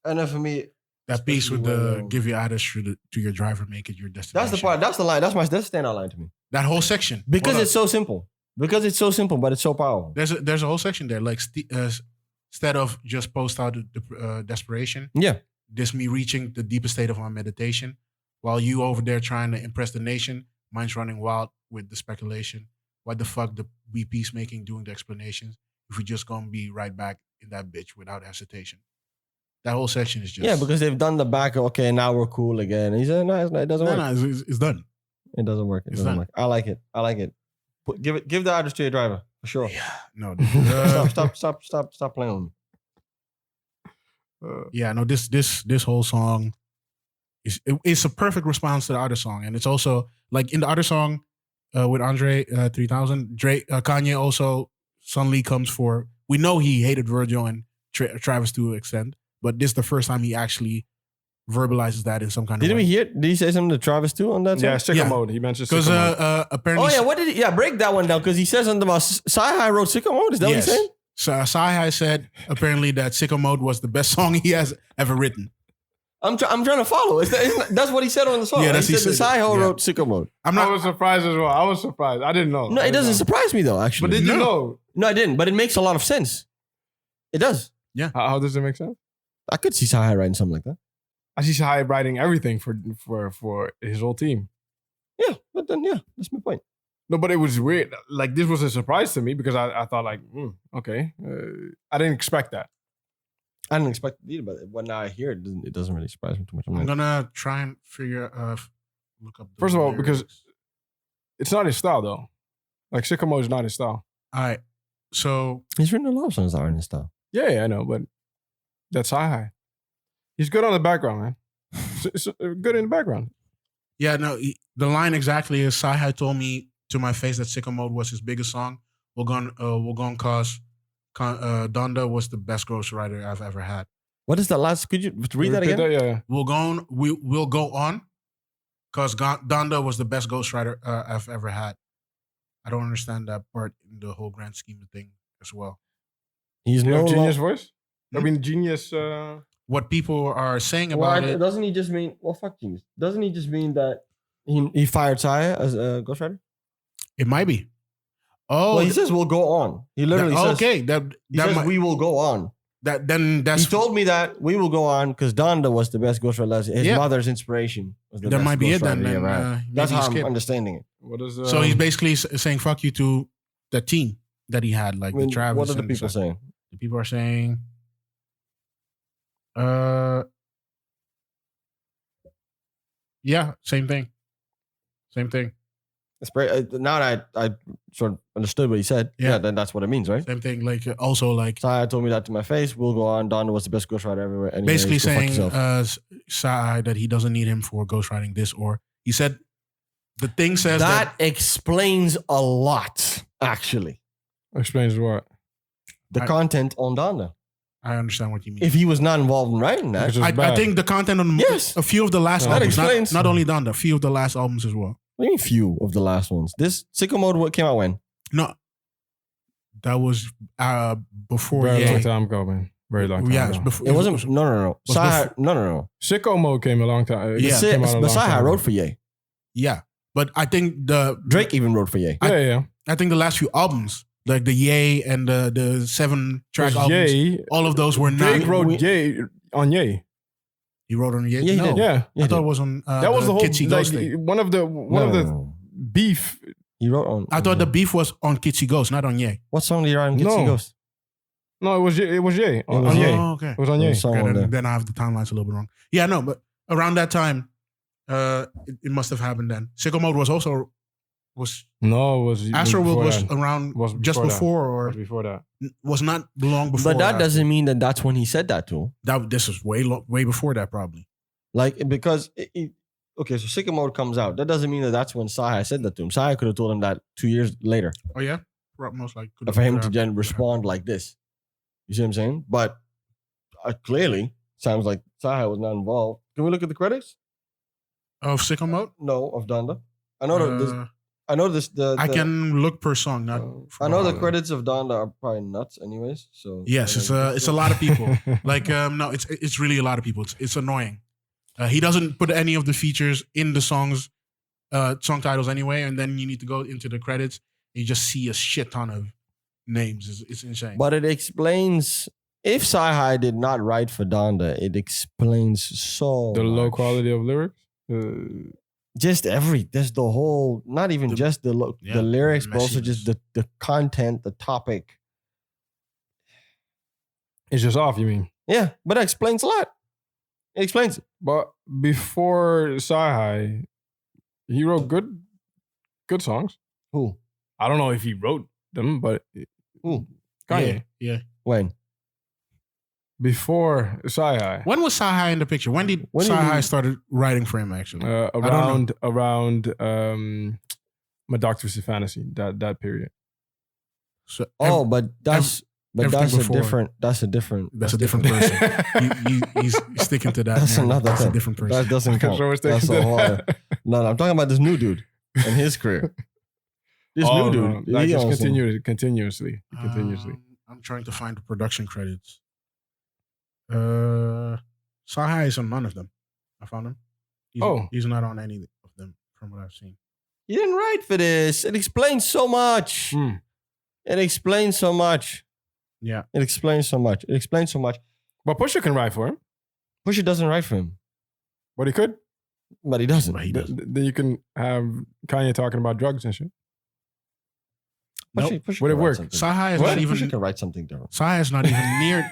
And then for me, That piece with especially the when, give your address to your driver, make it your destination. that's the part. That's the line. That's the standout line to me. That whole section. Because Hold it's so simple. But it's so powerful. there's a whole section there. Like instead of just post out the desperation, Yeah. this me reaching the deepest state of my meditation, while you over there trying to impress the nation, mine's running wild with the speculation. What the fuck we peacemaking doing the explanations if we just gonna be right back in that bitch without hesitation. That whole section is just Yeah, because they've done the back. Okay, now we're cool again. He said, "No, it doesn't work. it's done. It doesn't work. It It's doesn't done. work. I like it. Give the address to your driver for sure. Yeah, no. Stop playing with me. Yeah, no. This whole song it's a perfect response to the other song, and it's also like in the other song with Andre 3000, Kanye also suddenly comes for. We know he hated Virgil and Travis to an extent, but this is the first time he actually verbalizes that in some kind Did of we way. hear? Did he say something to Travis too on that song? Yeah, sicko Yeah. mode. He mentioned Because sicko mode. apparently, Oh yeah, what did he? Yeah, break that one down because he says something about Sci-Hi wrote Sicko Mode. Is that what he's saying? So Sci-Hi said apparently that Sicko Mode was the best song he has ever written. I'm trying to follow. That's what he said on the song. Yeah, He that's said he the said. Sci-Ho Yeah. wrote Sicko Mode. I'm I not. was surprised as well. I was surprised. I didn't know. No, it doesn't surprise me though. Actually, But did you No. know? No, I didn't. But it makes a lot of sense. It does. How does it make sense? I could see Sci-Hi writing something like that. I see Shahai writing everything for his whole team. Yeah, but then that's my point. No, but it was weird. Like this was a surprise to me because I thought like, okay, I didn't expect that. I didn't expect it either, but when I hear it, it doesn't really surprise me too much. I'm gonna try and look up. The First of all, because lyrics. it's not his style though. Like Sicko Mode is not his style. All right. So He's written a lot of songs that aren't his style. Yeah, I know, but that's high. He's good on the background, man. It's good in the background. yeah, no, the line exactly is Sci-Hi told me to my face that Sicko Mode was his biggest song. We're gonna cause Donda was the best ghostwriter I've ever had. What is that last? Could you read that again? Yeah. We'll go on, cause Donda was the best ghostwriter I've ever had. I don't understand that part in the whole grand scheme of thing as well. He's You no have genius longer. voice? I mean, genius. What people are saying about it. Doesn't he just mean? Well, fuck genius. Doesn't he just mean that he fired Saya as a ghostwriter? It might be. Oh, Well, he says we'll go on. He literally says. okay. He says we will go on. That's He told me that we will go on because Donda was the best ghostwriter. His Yeah. mother's inspiration was the That best might be it then. ghostwriter he ever had. That's maybe how I'm skip. understanding it. What is? So he's basically saying fuck you to the team that he had, like I mean, the Travis. what are the and people saying? The people are saying, yeah, same thing. It's very, now that I sort of understood what he said, Yeah. then that's what it means, right? Same thing. Like also like Saya told me that to my face. We'll go on. Donda was the best ghostwriter everywhere. Anyways, basically go fuck saying yourself. Sai that he doesn't need him for ghostwriting this, or he said the thing says that explains a lot, actually. explains what? The I- content on Donda. I understand what you mean. If he was not involved in writing that, Which is I bad. think the content on Yes. a few of the last That albums, explains. not only Donda, a few of the last albums as well. what do you mean few of the last ones? This Sicko Mode what came out when? No, that was before. Very long Ye. time ago, man. Very long time Yeah, ago. before. It wasn't. No. was Saya, no. Sicko Mode came a long time. Yeah. It came out a long But time Saya ago. wrote for Ye. Yeah, but I think Drake even wrote for Ye. Yeah. I think the last few albums, like the Ye and the 7-track albums, Ye. all of those were not. Drake wrote Ye on Ye. He wrote on Ye. Yeah, he no, did. Yeah. I thought it was on. That was the whole Kitsy Ghost thing. one of the No. beef. He wrote on. I thought the beef was on Kitsy Ghost, not on Ye. What song did he write on Kitsy No. Ghost? No, it was Ye on was Ye. Oh, okay. It was on There Ye. was a song Okay, on there. then I have the timelines a little bit wrong. Yeah, no, but around that time, it must have happened then. Sicko Mode was No, it was Astro World before was that. around Was just before that. before, It or was before that. was not long before. But that Astro. doesn't mean that that's when he said that to him. This was way before that, probably. Like, because, okay, so Sicko Mode comes out. That doesn't mean that that's when Saya said that to him. Saya could have told him that 2 years later. Oh yeah, most likely. For him to respond like this. You see what I'm saying? But clearly, sounds like Saya was not involved. Can we look at the credits? Of Sicko Mode. No, of Donda. I know this. I can look per song. Not. I know the credits of Donda are probably nuts, anyways. So Yes, it's a lot of people. Like no, it's really a lot of people. It's annoying. He doesn't put any of the features in the songs, song titles anyway, and then you need to go into the credits. And you just see a shit ton of names. It's insane. But it explains. If Sci-Hi did not write for Donda, it explains so The low much. quality of lyrics. Just the whole, not even just the lyrics, but also just the content, the topic. It's just off, you mean? Yeah, but that explains a lot. It explains it. But before Sci-Hi, he wrote good songs. Who? I don't know if he wrote them, but Who? Kanye. Yeah. When? Before Sci-Hi. When was Sci-Hi in the picture? When did When did Sci-Hi he- started writing for him? Actually, Around My Dr. Fantasy, that period. So, But that's everything a before. different. That's a different. that's a different person. He's sticking to that. That's narrative. another That's a thing. different person. That doesn't count. So it's That's a taken- whole other. No, I'm talking about this new dude and his career. This new dude, Like he just owns some- continuously. I'm trying to find the production credits. Sahai is on none of them. I found him. He's not on any of them from what I've seen. You didn't write for this. It explains so much. It explains so much. Yeah. It explains so much. It explains so much. But Pusha can write for him. Pusha doesn't write for him. But he could. But he doesn't. But he doesn't. Then you can have Kanye talking about drugs and shit. Nope. Pusha Would it can write work? something. Sahai is What? not even. Pusha can write something different. Sahai is not even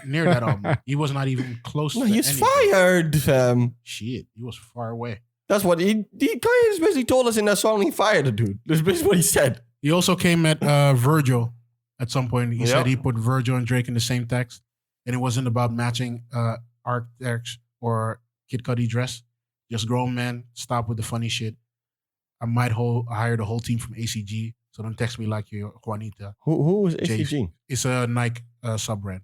near that album. He was not even close. No, to he's anything. fired, fam. Shit, he was far away. That's what Kanye just basically told us in that song. He fired the dude. That's basically what he said. He also came at Virgil at some point. He said he put Virgil and Drake in the same text, and it wasn't about matching architects or Kid Cudi dress. Just grown men, stop with the funny shit. I might hire the whole team from ACG, so don't text me like you're Juanita. Who was ACG? It's a Nike sub-brand.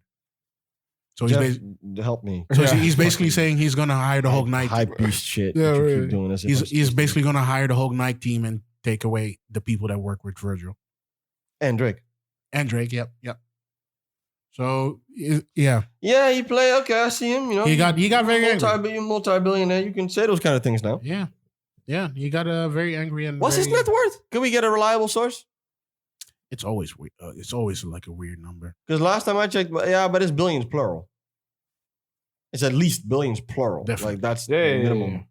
So Jeff, help me. so he's basically saying he's gonna hire the whole Nike. Hype beast shit. Yeah, that you really. keep doing this. He's basically gonna hire the whole Nike team and take away the people that work with Virgil and Drake. and Drake. Yep. So yeah, Yeah, he play. Okay, I see him. You know, he got very angry. multi-billionaire. You can say those kind of things now. Yeah, he got very angry and. What's his net worth? Can we get a reliable source? It's always it's always like a weird number. Because last time I checked, but it's billions plural. It's at least billions plural. Definitely. Like that's Yeah, the minimum.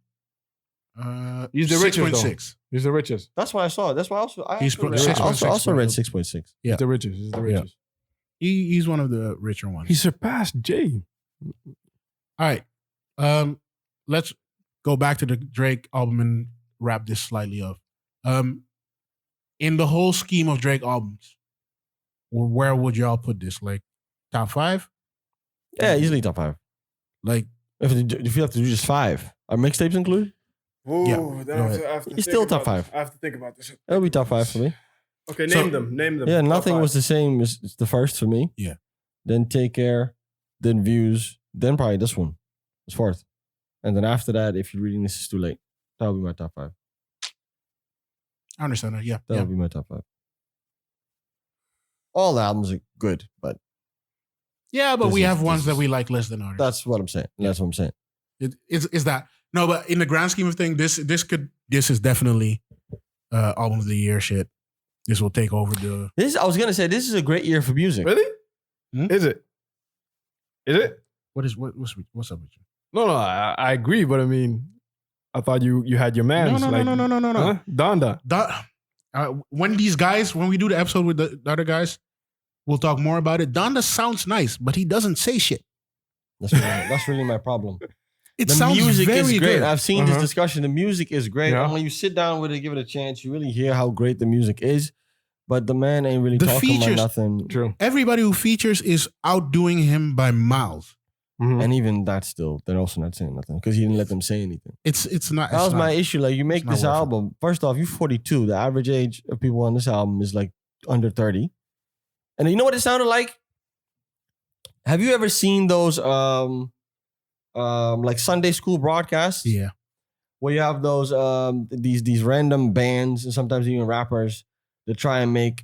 He's the richest, though. 6.6. He's the richest. That's what I saw. That's why I He's also, pro- read, I also, 6.6 also read plural. 6.6. Yeah. He's the richest. He's the richest. He's one of the richer ones. He surpassed Jay. All right. Let's go back to the Drake album and wrap this slightly up. In the whole scheme of Drake albums, where would y'all put this? Like top 5? Yeah, easily top 5. Like If you have to do just 5, are mixtapes included? Yeah, then go I ahead. have to He's still top 5. I have to think about this. It'll be top 5 for me. Okay, So- name them. Name them. Yeah, Top nothing five. was the same as the first for me. Yeah. Then Take Care, then Views, then probably this one was 4th. And then after that, if you're reading This Is Too Late, that would be my top 5. I understand that. Yeah. That would be my top 5. All the albums are good, but Yeah, but This we is- have this ones that is- we like less than others. that's what I'm saying. That's what I'm saying. Is that no? But in the grand scheme of things, this is definitely album of the year shit. This will take over the. I was gonna say this is a great year for music. Really? Hmm? Is it? Is it? What's up with you? No, I agree, but I mean, I thought you had your man. No. Huh? Donda. When we do the episode with the other guys, we'll talk more about it. Donda sounds nice, but he doesn't say shit. That's really my problem. It The sounds music very is great. good. I've seen this discussion. The music is great. Yeah. And when you sit down with it, give it a chance, you really hear how great the music is. But the man ain't really The talking about features- nothing. True. Everybody who features is outdoing him by miles. Mhm. And even that still, they're also not saying nothing because he didn't let them say anything. It's not. That it's was not- my issue. Like you make it's not this worth it. album. First off, you're 42. The average age of people on this album is like under 30. And you know what it sounded like? Have you ever seen those like Sunday school broadcasts? Yeah. Where you have those these random bands and sometimes even rappers that try and make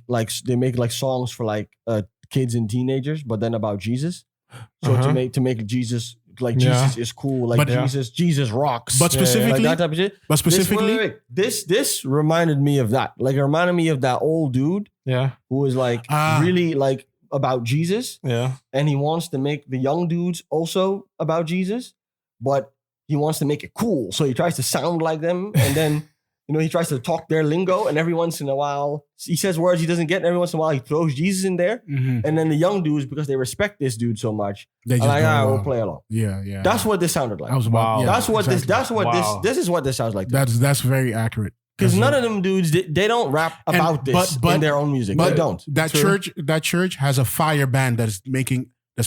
songs for like kids and teenagers, but then about Jesus. So to make Jesus like Jesus is cool, like But- Jesus rocks. But specifically, like that type of shit. but specifically, This reminded me of that. Like it reminded me of that old dude Yeah. who was like Ah. really like about Jesus, Yeah. and he wants to make the young dudes also about Jesus, but he wants to make it cool. So he tries to sound like them, and then he tries to talk their lingo, and every once in a while he says words he doesn't get, and every once in a while he throws Jesus in there. Mhm. And then the young dudes, because they respect this dude so much, they are just like, go we'll along. play along. Yeah. That's what this sounded like. I was about. Wow. Yeah, That's what exactly. this is what this sounds like. That's very accurate. Because That's none it. of them dudes, they don't rap And- about this but- in their own music. But They don't. That church has a fire band that's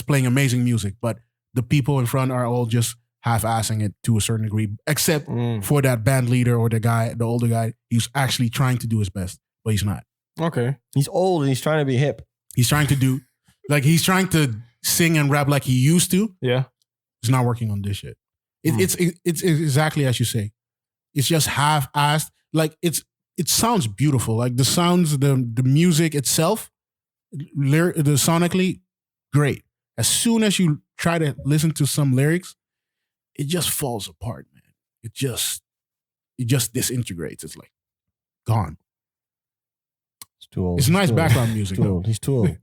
playing amazing music, but the people in front are all just half-assing it to a certain degree, except for that band leader or the older guy. He's actually trying to do his best, but he's not. Okay. He's old and he's trying to be hip. He's trying to do, he's trying to sing and rap like he used to. Yeah. It's not working on this shit. It's exactly as you say. It's just half-assed. Like it sounds beautiful. Like the sounds, the music itself, the sonically great. As soon as you try to listen to some lyrics, it just falls apart, man. It just disintegrates. It's like gone. It's too old. It's nice background music. Too though. old. He's too old.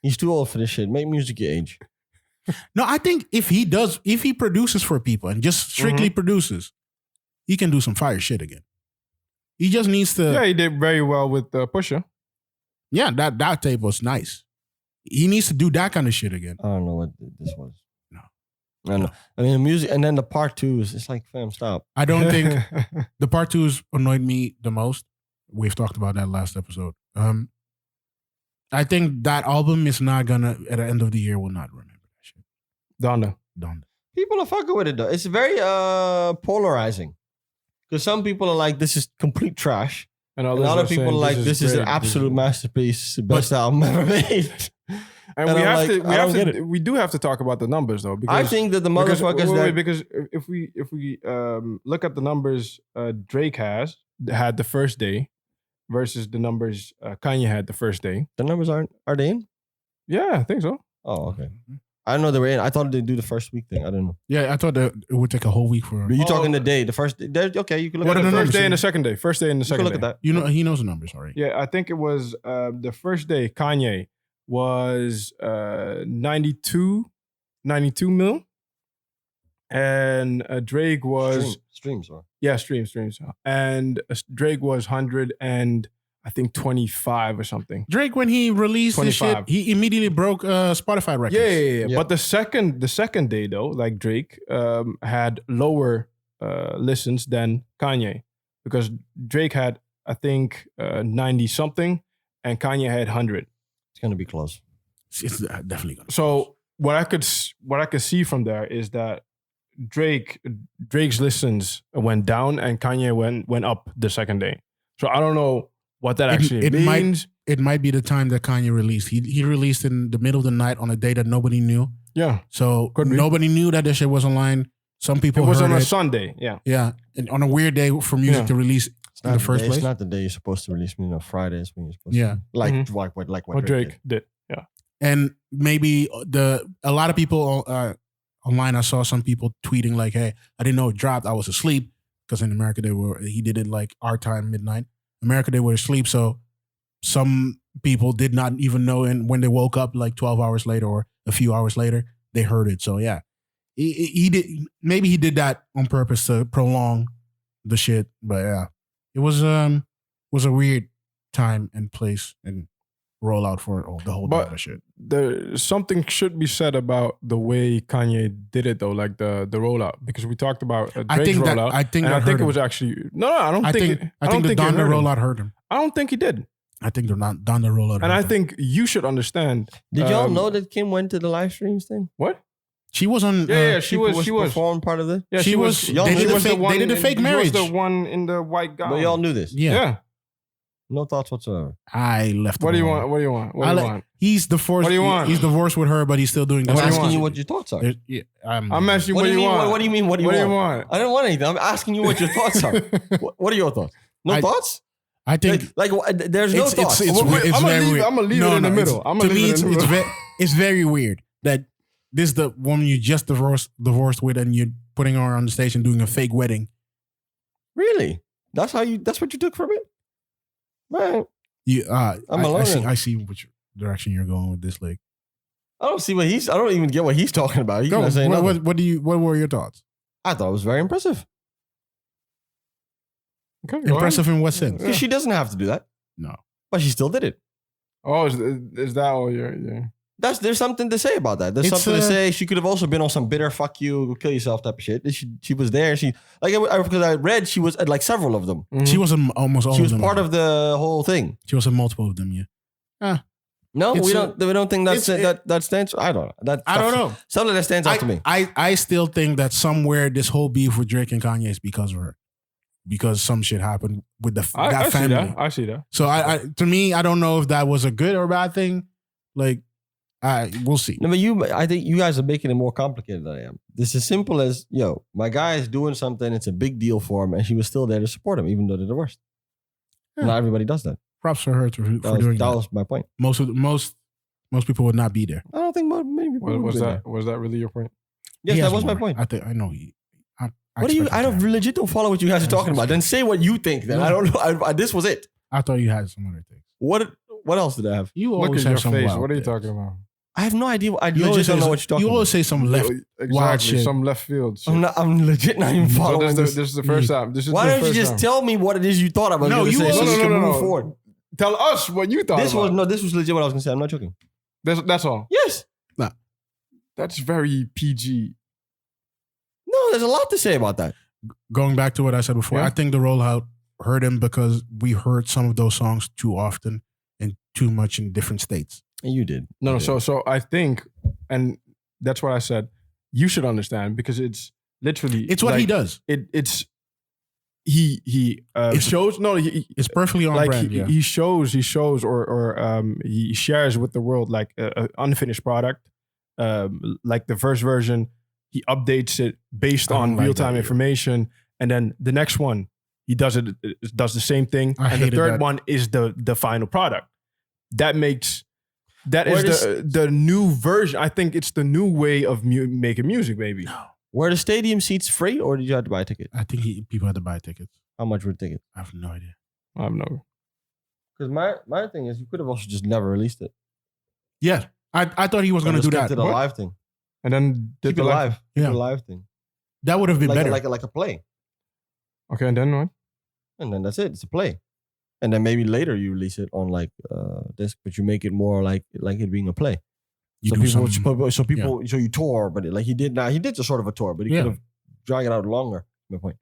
He's too old for this shit. Make music your age. No, I think if he produces for people and just strictly produces, he can do some fire shit again. He just needs to. Yeah, he did very well with Pusha. Yeah, that tape was nice. He needs to do that kind of shit again. I don't know what this was. No. I know. I mean, the music, and then the part 2 is, it's like, fam, stop. I don't think the part 2s annoyed me the most. We've talked about that last episode. I think that album is not gonna, at the end of the year, will not remember that shit. Donda. People are fucking with it though. It's very polarizing. Because some people are like, this is complete trash. And other people are like, this is an absolute masterpiece, best album ever made. And we do have to talk about the numbers though. Because, I think that the motherfuckers because if we look at the numbers Drake had the first day versus the numbers Kanye had the first day. The numbers are they in? Yeah, I think so. Oh, okay. I didn't know they were in. I thought they'd do the first week thing. I don't know. Yeah, I thought that it would take a whole week for. But you talking the day, the first day? Okay, you can look at the the first day and the second day. First day and the second day. Look at that. You know, he knows the numbers already. Yeah, I think it was the first day Kanye was 92 mil. And Drake was streams, right? Yeah, streams. And Drake was 100 and I think 25 or something. Drake, when he released this shit, he immediately broke Spotify records. Yeah. But the second day though, like Drake had lower listens than Kanye because Drake had I think 90 something and Kanye had 100. It's gonna be close. It's definitely gonna. So what I could see from there is that Drake's listens went down and Kanye went up the second day. So I don't know what that actually means. It might be the time that Kanye released. He released in the middle of the night on a day that nobody knew. Yeah. So nobody knew that this shit was online. Some people was heard on a it. Sunday. Yeah. Yeah. And on a weird day for music to release in the first place. It's not the day you're supposed to release. Friday is when you're supposed to. Like what Drake did. Yeah. And maybe a lot of people online, I saw some people tweeting like, "Hey, I didn't know it dropped. I was asleep." Because in America he did it like our time, midnight. America, they were asleep. So some people did not even know. And when they woke up like 12 hours later or a few hours later, they heard it. So yeah, he did. Maybe he did that on purpose to prolong the shit. But yeah, it was a weird time and place and rollout for the whole Donda shit. Something should be said about the way Kanye did it though, like the rollout, because we talked about Drake's rollout. I think it was actually I don't think the Donda rollout hurt him. I don't think he did. I think the Donda rollout. And I think you should understand. Did y'all know that Kim went to the live streams thing? What? She was on. She was performed part of it. Yeah, she was. They did the fake marriage. She was the one in the white gown. But y'all knew this. Yeah. No thoughts whatsoever. I left. What do you want? What do you want? He's divorced. What do you want? He's divorced with her, but he's still doing. I'm asking you what your thoughts are. I'm asking you what do you want. What do you mean? What do you want? I don't want anything. I'm asking you what your thoughts are. What are your thoughts? No thoughts? I think there's no thoughts. It's very weird. I'm gonna leave it in the middle. It's very weird that this is the woman you just divorced with, and you're putting her on the stage and doing a fake wedding. Really? That's what you took from it? Right. I see which direction you're going with this. Like, I don't even get what he's talking about. He's not saying nothing. What were your thoughts? I thought it was very impressive. Okay, impressive in what sense? Because she doesn't have to do that. No. But she still did it. Oh, is that all you're... Yeah. There's something to say about that. There's something to say. She could have also been on some bitter "fuck you, go kill yourself" type of shit. She was there. Because I read she was at like several of them. Mm-hmm. She was in almost all. She was of them. part of the whole thing. She was in multiple of them. Yeah. No, we don't think that stands. I don't know. I don't know. Something that stands out to me. I still think that somewhere this whole beef with Drake and Kanye is because of her. Because some shit happened with that family. I see that. So to me, I don't know if that was a good or bad thing. Like. We'll see. No, but I think you guys are making it more complicated than I am. This is as simple as, my guy is doing something. It's a big deal for him, and she was still there to support him, even though they're divorced. Yeah. Not everybody does that. Props for her for doing that. That was my point. Most people would not be there. I don't think many people was that really your point? Yes, that was my point. I know What do you? I don't legit don't follow what you guys are talking about. Then say what you think. Then I don't know. This was it. I thought you had some other things. What else did I have? You Look always at your have some face. wild What are you things. talking about? I have no idea. I You legit always don't know say- what you're talking You about. always say some left wild Exactly. shit. Some left field shit. I'm legit not even So following this this. is the first time. This is Why the don't you first just time. tell me what it is you thought I was No, going to you say so always- we no, can no, move no. forward? Tell us what you thought This about. was legit what I was going to say. I'm not joking. That's all. Yes. That's very PG. No, there's a lot to say about that. Going back to what I said before, Yeah. I think the rollout hurt him because we heard some of those songs too often and too much in different states. And you did. No, You no. did. So I think, and that's what I said. You should understand because it's literally. It's what he like, does. It's he It's- shows. No, It's perfectly on like brand. Yeah. he shows or he shares with the world like a unfinished product. Like the first version, he updates it based I don't on like real time that either. information, and then the next one he does the same thing, I and the hated third that. one is the final product. That is Where the new version. I think it's the new way of making music, baby. Were the stadium seats free or did you have to buy a ticket? I think people had to buy tickets. How much were the tickets? I have no idea. I have no. Because my thing is, you could have also just never released it. Yeah. I thought he was going to Just do kept that. it a What? live thing. And then Keep the it live. Keep Yeah. it a live thing. That would have been better. Like a play. Okay, and then what? And then that's it. It's a play. And then maybe later you release it on like disc, but you make it more like it being a play. You So do people, so you tour, but he did just sort of a tour, but he Yeah. could have dragged it out longer. My point.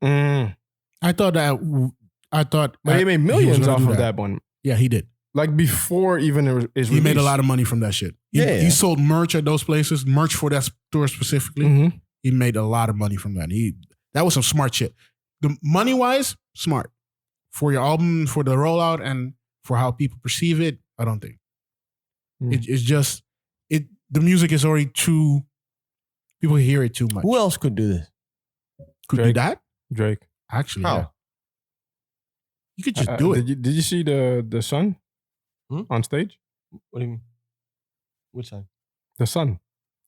I thought But he made was millions gonna off do of that one. Yeah, he did. Like before even it was He made a lot of money from that shit. Yeah. He sold merch at those places, merch for that tour specifically. Mm-hmm. He made a lot of money from that. That was some smart shit. The money wise, smart. For your album, for the rollout, and for how people perceive it, I don't think. It's just the music is already too. People hear it too much. Who else could do this? Could do Drake. that? Drake. Actually, How? yeah. You could just do it. Did you see the sun on stage? What do you mean? Which side? The sun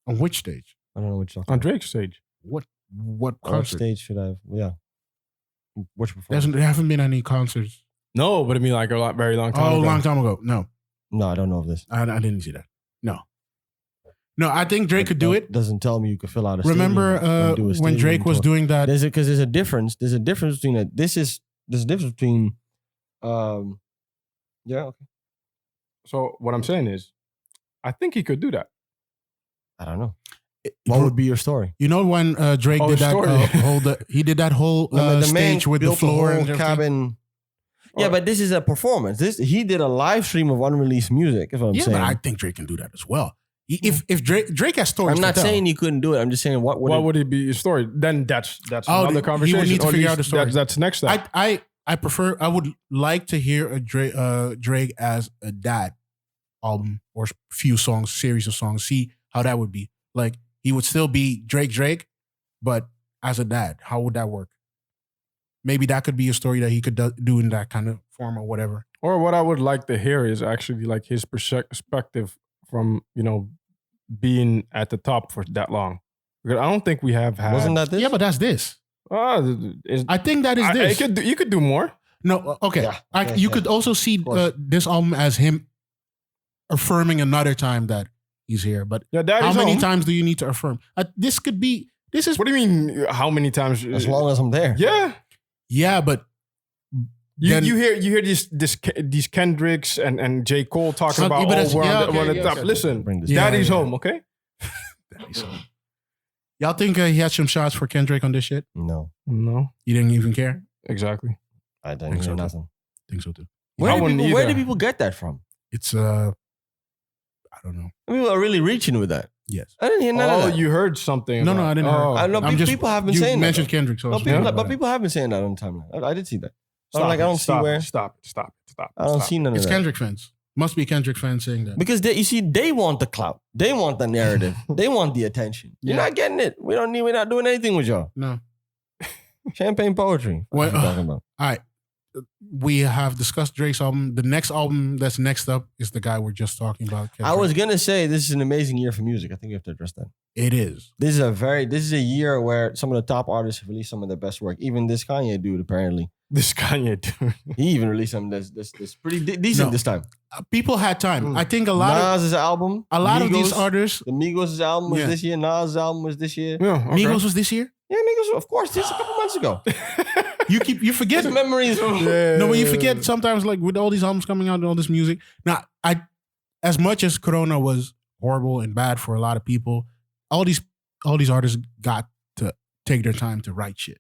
On which stage? I don't know which song. on Drake's stage. What What concert? stage should I have? Yeah. Which There performance? haven't been any concerts. No, but I mean like very long time Oh, a ago. long time ago. No, No, I don't know of this. I didn't see that. No, I think Drake could do it. Doesn't tell me you could fill out a Remember stadium and do a when stadium Drake was tour. doing that? There's a difference. There's a difference between that. There's a difference between yeah, okay. So what I'm saying is, I think he could do that. I don't know. What would be your story? You know when Drake Oh, did that story. he did that whole stage with the built a floor whole and everything? cabin. Yeah, but this is a performance. He did a live stream of unreleased music. Is what I'm Yeah, saying. but I think Drake can do that as well. If Drake has stories, I'm not to tell. saying he couldn't do it. I'm just saying what Would it be your story? Then that's Oh, another he conversation. would need to Or at figure out least the story. That's next step. I would like to hear a Drake as a dad album or few songs, series of songs. See how that would be. Like he would still be Drake, but as a dad, how would that work? Maybe that could be a story that he could do in that kind of form or whatever. Or what I would like to hear is actually like his perspective from being at the top for that long. Because I don't think we have had. Wasn't that this? Yeah, but that's this. I think that is this. You could do more. No, okay. Yeah, You yeah. could also see course. this album as him affirming another time that he's here. But Yeah, that how is many home. times do you need to affirm? This could be. This is What do you mean? How many times? As long as I'm there. Yeah. yeah, but You, then- you hear these Kendricks and J. Cole talking So- about but it's- we're yeah, on the okay, top. yeah. Listen, Bring this Yeah, Daddy's yeah. home, okay? y'all think he had some shots for Kendrick on this shit? No, No, You didn't even care? exactly. I didn't Think hear so, too. nothing. Think so too. I wouldn't Where either. do people get that from? It's I don't know. People are really reaching with that. Yes. I didn't hear none of Oh, that. you heard something. No, about- I didn't hear. Oh. I know I'm people have been you saying that. mentioned Kendrick, so No, it's people, not but bad. people have been saying that on the timeline. I did see that. Stop I it, don't see stop where. it, Stop. I don't stop. see none of It's that. Kendrick fans. Must be Kendrick fans saying that. Because you see, they want the clout. They want the narrative. They want the attention. You're Yeah. not getting it. We're not doing anything with y'all. No. Champagne poetry. What What- are you talking about? All right. We have discussed Drake's album. The next album that's next up is the guy we're just talking about. I was gonna say this is an amazing year for music. I think we have to address that. It is. This is a year where some of the top artists have released some of their best work. Even this Kanye dude, apparently. This Kanye dude. He even released something that's pretty decent this time. People had time. I think a lot Nas' album. a lot Migos, of these artists. The Migos' album was this year. Nas' album was this year. Yeah, okay. Migos was this year. Yeah, Migos, of course, just a couple months ago. You forget His memories. No, but you forget sometimes, like with all these albums coming out and all this music. Now, as much as Corona was horrible and bad for a lot of people, all these artists got to take their time to write shit,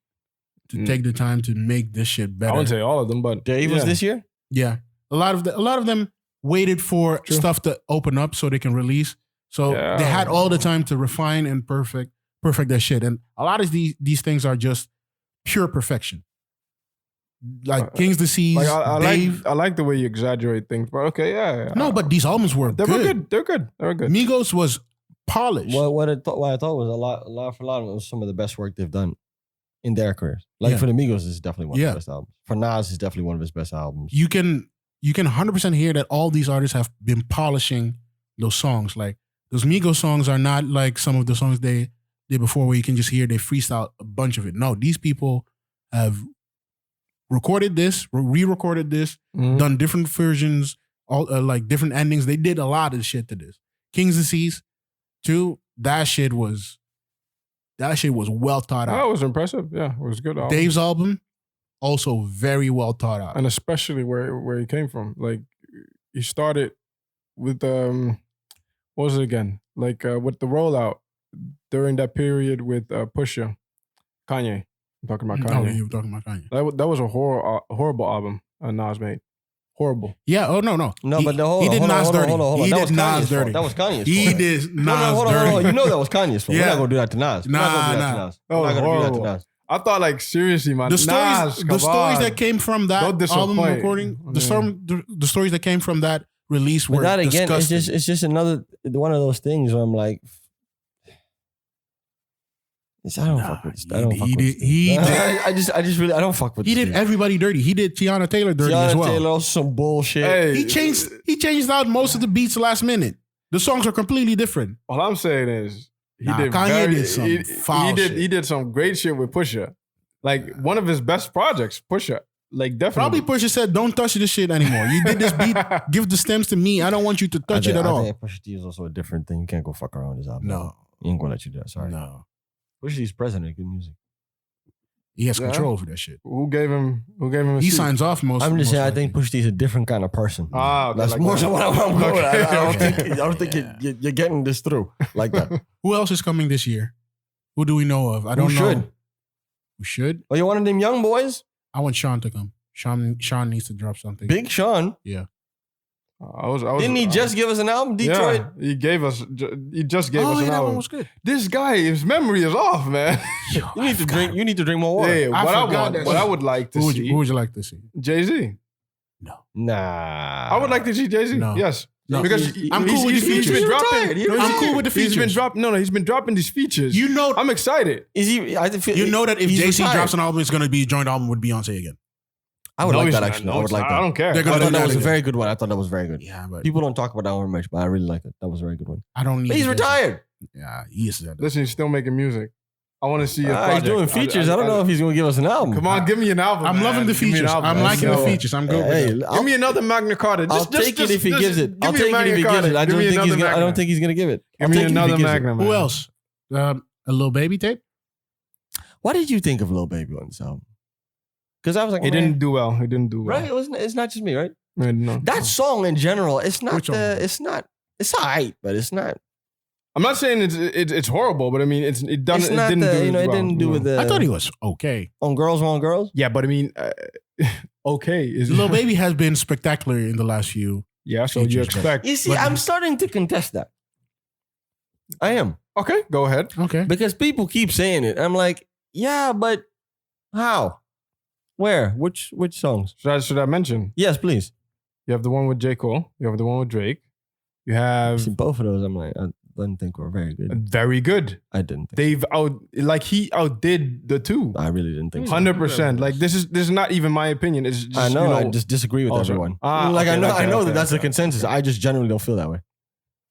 to take the time to make this shit better. I wouldn't say all of them, but Dave was this year? Yeah, a lot of them waited for stuff to open up so they can release. So they had all the time to refine and perfect their shit. And a lot of these things are just pure perfection. Like King's Disease, Dave. I like the way you exaggerate things, but okay, yeah. No, but these albums were They good. were good. They're good. They were good. Migos was polished. What I thought was a lot of them was some of the best work they've done in their careers. Like Yeah. for the Migos, it's definitely one of Yeah. the best albums. For Nas, it's definitely one of his best albums. You can 100% hear that all these artists have been polishing those songs. Like those Migos songs are not like some of the songs they did before where you can just hear they freestyle a bunch of it. No, these people have recorded this, re-recorded this, done different versions, all like different endings. They did a lot of shit to this. King's Disease, too. That shit was well thought That out. was impressive. Yeah, it was a good. Album. Dave's album, also very well thought out. And especially where he came from. Like he started with what was it again? Like with the rollout during that period with Pusha, Kanye. I'm talking about Oh, Kanye. you were talking about Kanye. That was a horrible album Nas made. Horrible. Yeah. Oh no. No, He- but hold he on, did hold on, Nas hold on, dirty. hold on, hold on. He That did was Nas Kanye's dirty. fault. That was Kanye's He fault. did No, Nas hold on, dirty. hold on. You know that was Kanye's fault. We're Yeah. not gonna do that to Nas. We're not gonna do that to Nah. Nas. That We're was not gonna do that to horrible. Nas. I thought like seriously, man. The stories, Nas, the come stories on. that came from that Don't album disappoint. recording, I the stories that came from that release But were that again, disgusting. it's just another one of those things where I'm like, I don't fuck with this. I don't fuck with this. I just really, I don't fuck with He this. did everybody dirty. He did Tiana Taylor dirty as Tiana well. Taylor, some bullshit. Hey, He changed out most of the beats last minute. The songs are completely different. All I'm saying is Kanye did some foul shit. He did some great shit with Pusha. Like one of his best projects, Pusha. Like definitely. Probably Pusha said, "Don't touch this shit anymore. You did this beat. Give the stems to me. I don't want you to touch it at I all." think Pusha T is also a different thing. You can't go fuck around with his album. No, You ain't gonna let you do that. Sorry. no. Pusha T's president of good music. He has Yeah. control over that shit. Who gave him a He seat? signs off most. I'm just saying, I most think likely. Pusha T is a different kind of person. Okay, That's like more that. so what I'm going with. Okay, I don't think you're getting this through like that. Who else is coming this year? Who do we know of? I don't Who know. should? Who should? Oh, you one of them young boys? I want Sean to come. Sean needs to drop something. Big Sean. Yeah. I was, Didn't he just give us an album? Detroit. Yeah, he gave us. He just gave us an that one album. was good. This guy, his memory is off, man. You need to drink. You need to drink more water. Yeah, what forgot that what I shit. would like to Who see, would you like to see? Jay-Z. No. Nah. I would like to see Jay-Z. No. Yes. No. Because I'm cool with the he's been features. dropping. I'm cool with the He's been features. dropping. No, he's been dropping these features. You know, I'm excited. Is he? I feel, you know that if he's JC retired. drops an album, it's going to be a joint album with Beyonce again. I would No, like he's that not. actually. No, I would it's like not. that. I don't care. They're I gonna thought do that that was a again. very good one. I thought that was very good. Yeah, but People don't talk about that one much, but I really like it. That was a very good one. I don't need. But he's JC. retired. Yeah, he is. That. Listen, he's still making music. I want to see his He's project. doing features. I don't know if he's going to give us an album. Come on, give me an album. I'm man. loving the Give me an features. album. I'm liking Let's the go. features. I'm good with Hey, that. Give me another Magna Carta. I'll take it if he gives it. I'll take it if he gives it. I don't think he's going to give it. Give me another Magna. Who else? A Lil Baby tape. What did you think of Lil Baby on this album? Because I was like, He man, didn't do well. He didn't do well. right? It's not just me, right? No. That song in general, it's not Which one? it's alright, but it's not. I'm not saying it's horrible, but I mean it It's doesn't. not It didn't the, do you know, as it well, didn't do with the. I thought he was okay. on Girls Want Girls. Yeah, but I mean, okay. Is Lil Baby has been spectacular in the last few. Yeah, so you Features, but- expect. You see, But- I'm starting to contest that. I am Okay, go ahead. Okay. because people keep saying it. I'm like, yeah, but how? Where? Which songs? Should I mention? Yes, please. You have the one with J. Cole. You have the one with Drake. You have See, both of those, I'm like, I didn't think were very good. very good. I didn't. Think They've he outdid the two. I really didn't think so. 100%. Like this is not even my opinion. It's just I know. you know I just disagree with also- everyone. Okay, I know. okay, I know okay, that that's the okay, consensus. okay. I just generally don't feel that way.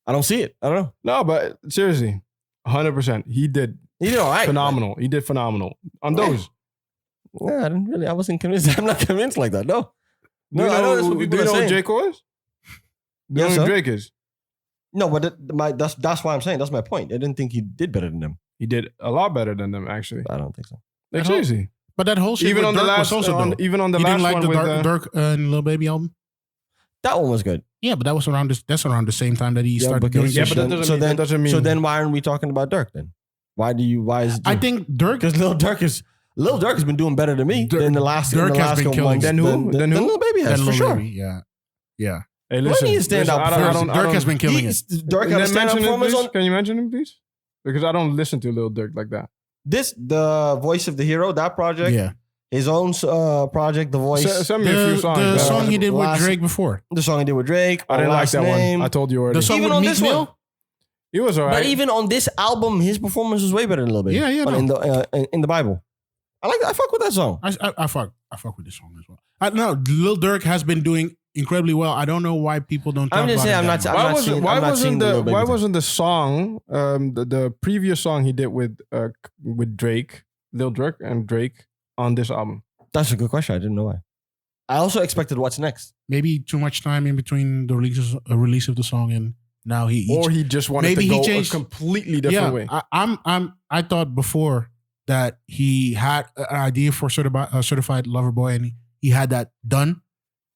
I don't see it. I don't know. No, but seriously, 100%. He did all right. phenomenal. He did phenomenal on those. Yeah, I wasn't convinced. I'm not convinced like that. No. Do you I know that's what know, people do you are know who saying. J. Cole is? Do you Yes, know who sir. Drake is? No, but that's why I'm saying. That's my point. I didn't think he did better than them. He did a lot better than them, actually. I don't think so. Like, That whole- seriously. But that whole shit Even with on the Dirk last, was also dope. even on the You last didn't like one the with Dirk and Lil Baby album? That one was good. Yeah, but that was around this. That's around the same time that he started doing. because- Yeah, this but shit. that doesn't mean. So then why aren't we talking about Dirk then? Why is I think Dirk. because Lil Durk has been doing better than me than the last Dirk has been couple killing- months. Then who? Then who? Lil Baby has and for Lil sure. Baby, yeah. Hey, Let me stand up I first. don't, Dirk has been killing it. Dirk has a stand up mention him, performance please? on Can you mention him, please? Because I don't listen to Lil Durk like that. the Voice of the Hero, that project. Yeah. His own project, The Voice. Send me a few songs. The man. song he did with Last- Drake before. The song he did with Drake. I didn't like Last that Name. one. I told you already. The song Even with on Meek this Mill. one. He was alright. But even on this album, his performance was way better than Lil Baby. Yeah, In the Bible. I fuck with that song. I fuck with this song as well. No, Lil Durk has been doing incredibly well. I don't know why people don't. I'm talk just about saying, it I'm that not- much. why wasn't seeing- I'm not seeing the Lil Baby why thing. wasn't the song the previous song he did with Drake, Lil Durk and Drake on this album? That's a good question. I didn't know why. I also expected What's Next. Maybe too much time in between the release of the song and now he Or he just wanted maybe to he go changed- a completely different way. I thought before that he had an idea for certified lover boy and he had that done,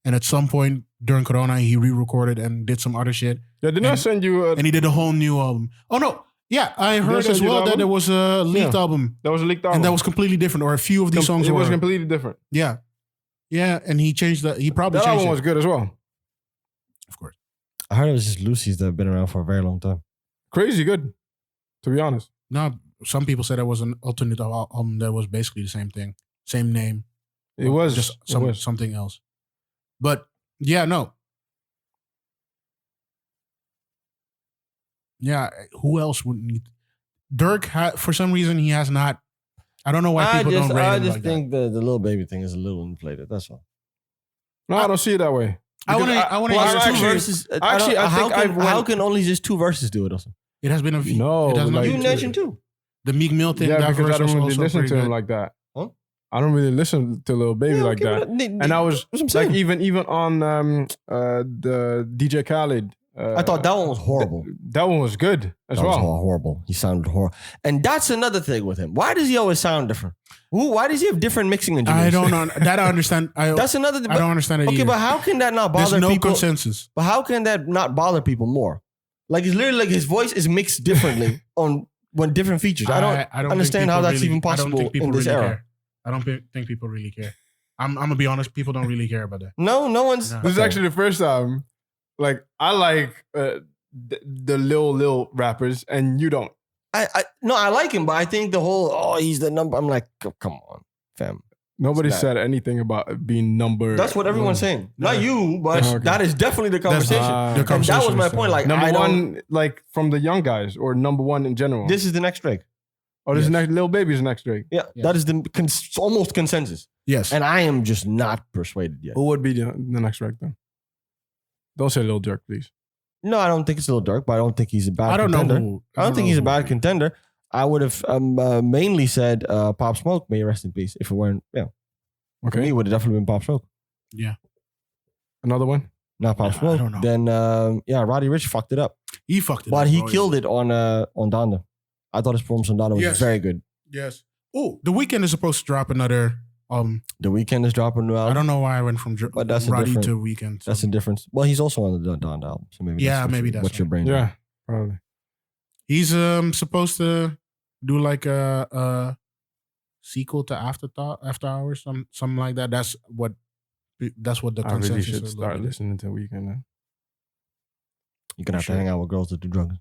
and at some point during Corona he re-recorded and did some other shit Yeah, didn't I send you? and he did a whole new album. Oh no, yeah, I heard send as you the well that album? there was a leaked Yeah. album That was a leaked album. and that was completely different, or a few of these songs It were. was completely different. Yeah, and he changed that. He probably That changed album it. was good as well. Of course. I heard it was just Lucy's that have been around for a very long time. Crazy good, to be honest. No, some people said it was an alternate album that was basically the same thing, same name. It was just it was. something else. But yeah, no. Yeah, who else would need Dirk? For some reason, he has not. I don't know why people don't rate I him just like think the Lil Baby thing is a little inflated. That's all. No, I don't see it that way. I wanna- Because I wanna well, hear I'm two actually- verses. Actually, I think I've how went- can only just two verses do it? Also, that. It has been a No, It has not like- you been mentioned two. the Meek Mill thing. Yeah, that because I verse don't was really also listen pretty to him good. like that. Huh? I don't really listen to Lil Baby like that. And I was That's what I'm like, saying. even on the DJ Khaled. I thought that one was horrible. That one was good as That was well. horrible. He sounded horrible. And that's another thing with him. Why does he always sound different? Why does he have different mixing engineers? I don't know that. I understand. That's another. I don't understand it Okay, either. but how can that not bother There's no people? consensus. But how can that not bother people more? Like it's literally like his voice is mixed differently on when different features. I don't think understand how people that's really- even I don't possible think people in this really era. care. I don't think people really care. I'm gonna be honest. People don't really care about that. No one's. No. This is actually the first time. Like I like the Lil rappers, and you don't. I like him, but I think the whole he's the number. I'm like, come on, fam. Nobody It's bad. said anything about being number. That's what everyone's saying. Not you, but Okay. that is definitely the conversation. the and that was conversation my is, point. Like Number I don't- one, like from the young guys, or number one in general. This is the next Drake. or this Yes. next Lil Baby's next Drake. Yeah, Yes. that is the almost consensus, Yes. and I am just not persuaded yet. Who would be the next Drake then? Don't say Lil Durk, please. No, I don't think it's Lil Durk, but I don't think he's a bad. I don't contender. know who. I don't think he's a who bad would be. contender. I would have mainly said Pop Smoke, may he rest in peace. If it weren't, yeah, for Okay. me, it would have definitely been Pop Smoke. Another one. Not Pop Yeah, I Smoke. don't know. Then Roddy Ricch fucked it up, He fucked it but up, he bro. killed it on Donda. I thought his performance on Donda was Yes. very good. Yes. Oh, The Weeknd is supposed to drop another. The Weeknd is dropping a new album. I don't know why I went from But that's a Roddy different- to Weeknd. That's the difference. Well, he's also on the Donda album, so maybe Yeah, that's maybe that's what your right. brain. Yeah, probably. He's supposed to do like a sequel to After Hours, something like that. That's what the I consensus really should is. start listening to Weekend then. You're gonna have Sure. to hang out with girls that do drugs.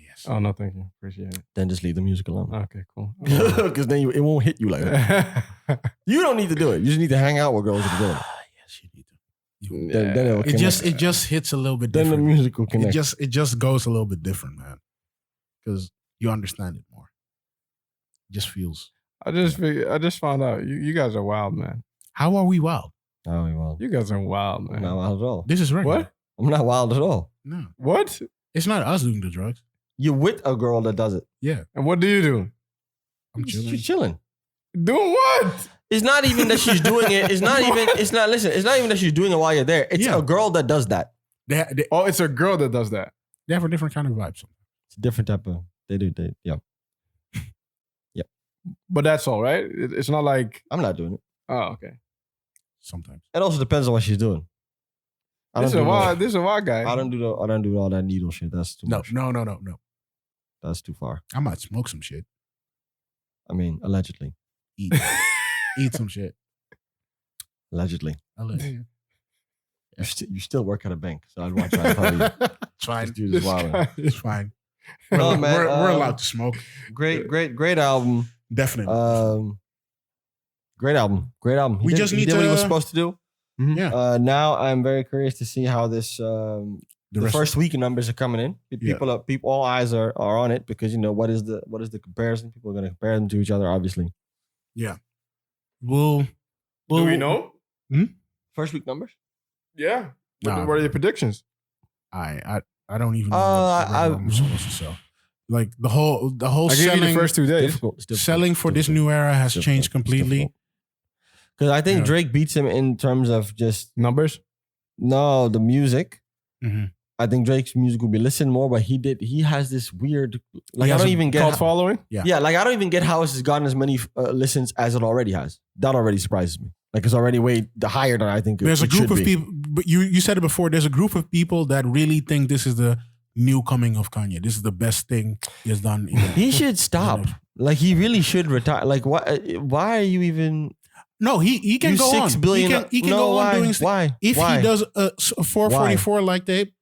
Yes. Oh no, thank you. Appreciate it. Then just leave the music alone. Okay, cool. Because then it won't hit you like that. You don't need to do it. You just need to hang out with girls that are doing it. Yes, you need to. Then it'll It connect. just hits a little bit Then the different. music will connect. It just goes a little bit different, man. Because you understand it more. It just feels. I just found out you guys are wild, man. How are we wild? Oh, well, You guys are wild, I'm man. not wild at all. This is regular. What? I'm not wild at all. No, What? it's not us doing the drugs. You're with a girl that does it. Yeah, And what do you do? I'm chilling. She's chilling. Doing what? It's not even that she's doing it. It's not even that she's doing it while you're there. It's Yeah. a girl that does that. They Oh, it's a girl that does that. have a different kind of vibes. It's a different type of, yeah. But that's all, right? It's not like, I'm not doing it. oh, okay. Sometimes. It also depends on what she's doing. This is a wild guy. I don't do all that needle shit. That's too much. No. That's too far. I might smoke some shit. I mean, allegedly. Eat, eat some shit. Allegedly. Allegedly. You still work at a bank, so I'd want to try to tell you. It's fine. This dude is wild. It's fine. No, man, We're allowed to smoke. Great album. Definitely. Great album. We just he need did what he was to- supposed to do. Yeah. Now I'm very curious to see how this the rest- first week numbers are coming in. People all eyes are on it because what is the comparison? People are going to compare them to each other, obviously. Yeah. We'll Do we know? First week numbers. Yeah. Nah. What are your predictions? I don't even know I- what I'm supposed to sell. Like the whole I gave you the selling first 2 days. It's difficult. selling for this new era has changed completely. Because I think Yeah. Drake beats him in terms of just Numbers? the music. Mhm. I think Drake's music will be listened more, but he has this weird He I has don't a even get Cult following? Yeah, like I don't even get how it's gotten as many listens as it already has. That already surprises me. Like it's already way higher than I think There's a it group should of be. people, but you said it before. There's a group of people that really think this is the new coming of Kanye. This is the best thing he has done. He should stop. Like he really should retire. Like why are you even? No, he can You go on. $6 billion. He can No, go why? on doing. Why? If Why? he does a 444 like tape,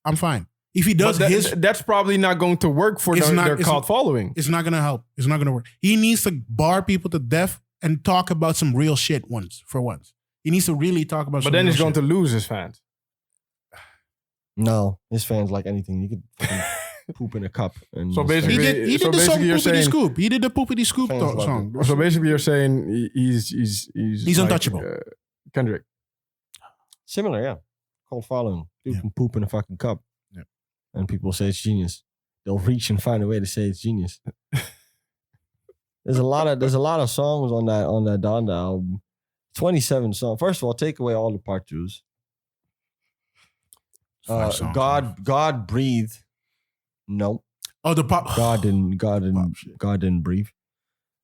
I'm fine. If he does But his, that's probably not going to work for It's their, not- their it's- cult following. it's not gonna help. It's not gonna work. He needs to bar people to death and talk about some real shit for once. He needs to really talk about. But some then real he's going shit. to lose his fans. No, his fans like anything. You could fucking poop in a cup. And So his basically- fans- He did So the song basically you're Poopity saying- Scoop. He did the Poopity Scoop Fans love song. So basically, you're saying he's He's untouchable. Kendrick. similar, yeah. Cult following. Dude Yeah. can poop in a fucking cup. Yeah. And people say it's genius. They'll reach and find a way to say it's genius. There's a lot of songs on that Donda album. 27 songs. First of all, take away all the part twos. 5 songs. God breathe. No. Oh, the pop. God didn't Pop shit. God didn't breathe.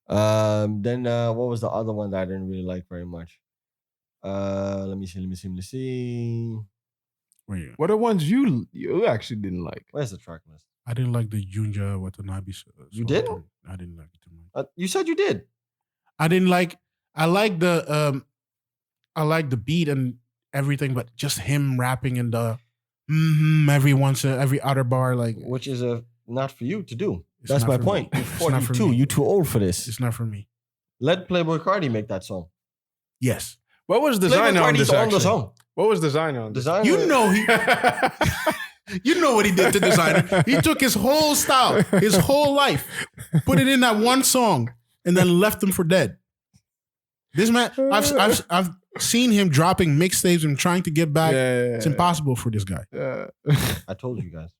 Then what was the other one that I didn't really like very much? Let me see. Wait, What are ones you actually didn't like? Where's the track list? I didn't like the Junja Watanabe. You didn't? I didn't like it too much. You said you did. I didn't like. I like the beat and everything, but just him rapping in the every other bar, like Which is not for you to do. It's That's not my for me. point. You're It's not for 42. me. You're too old for this. it's not for me. Let Playboy Cardi make that song. Yes, What was Playboy designer on Cardi's this? on the Actually? song. What was designer on this? Designer. you know he. You know what he did to Designer. He took his whole style, his whole life, put it in that one song, and then left him for dead. This man, I've seen him dropping mixtapes and trying to get back. Yeah. It's impossible for this guy. I told you guys.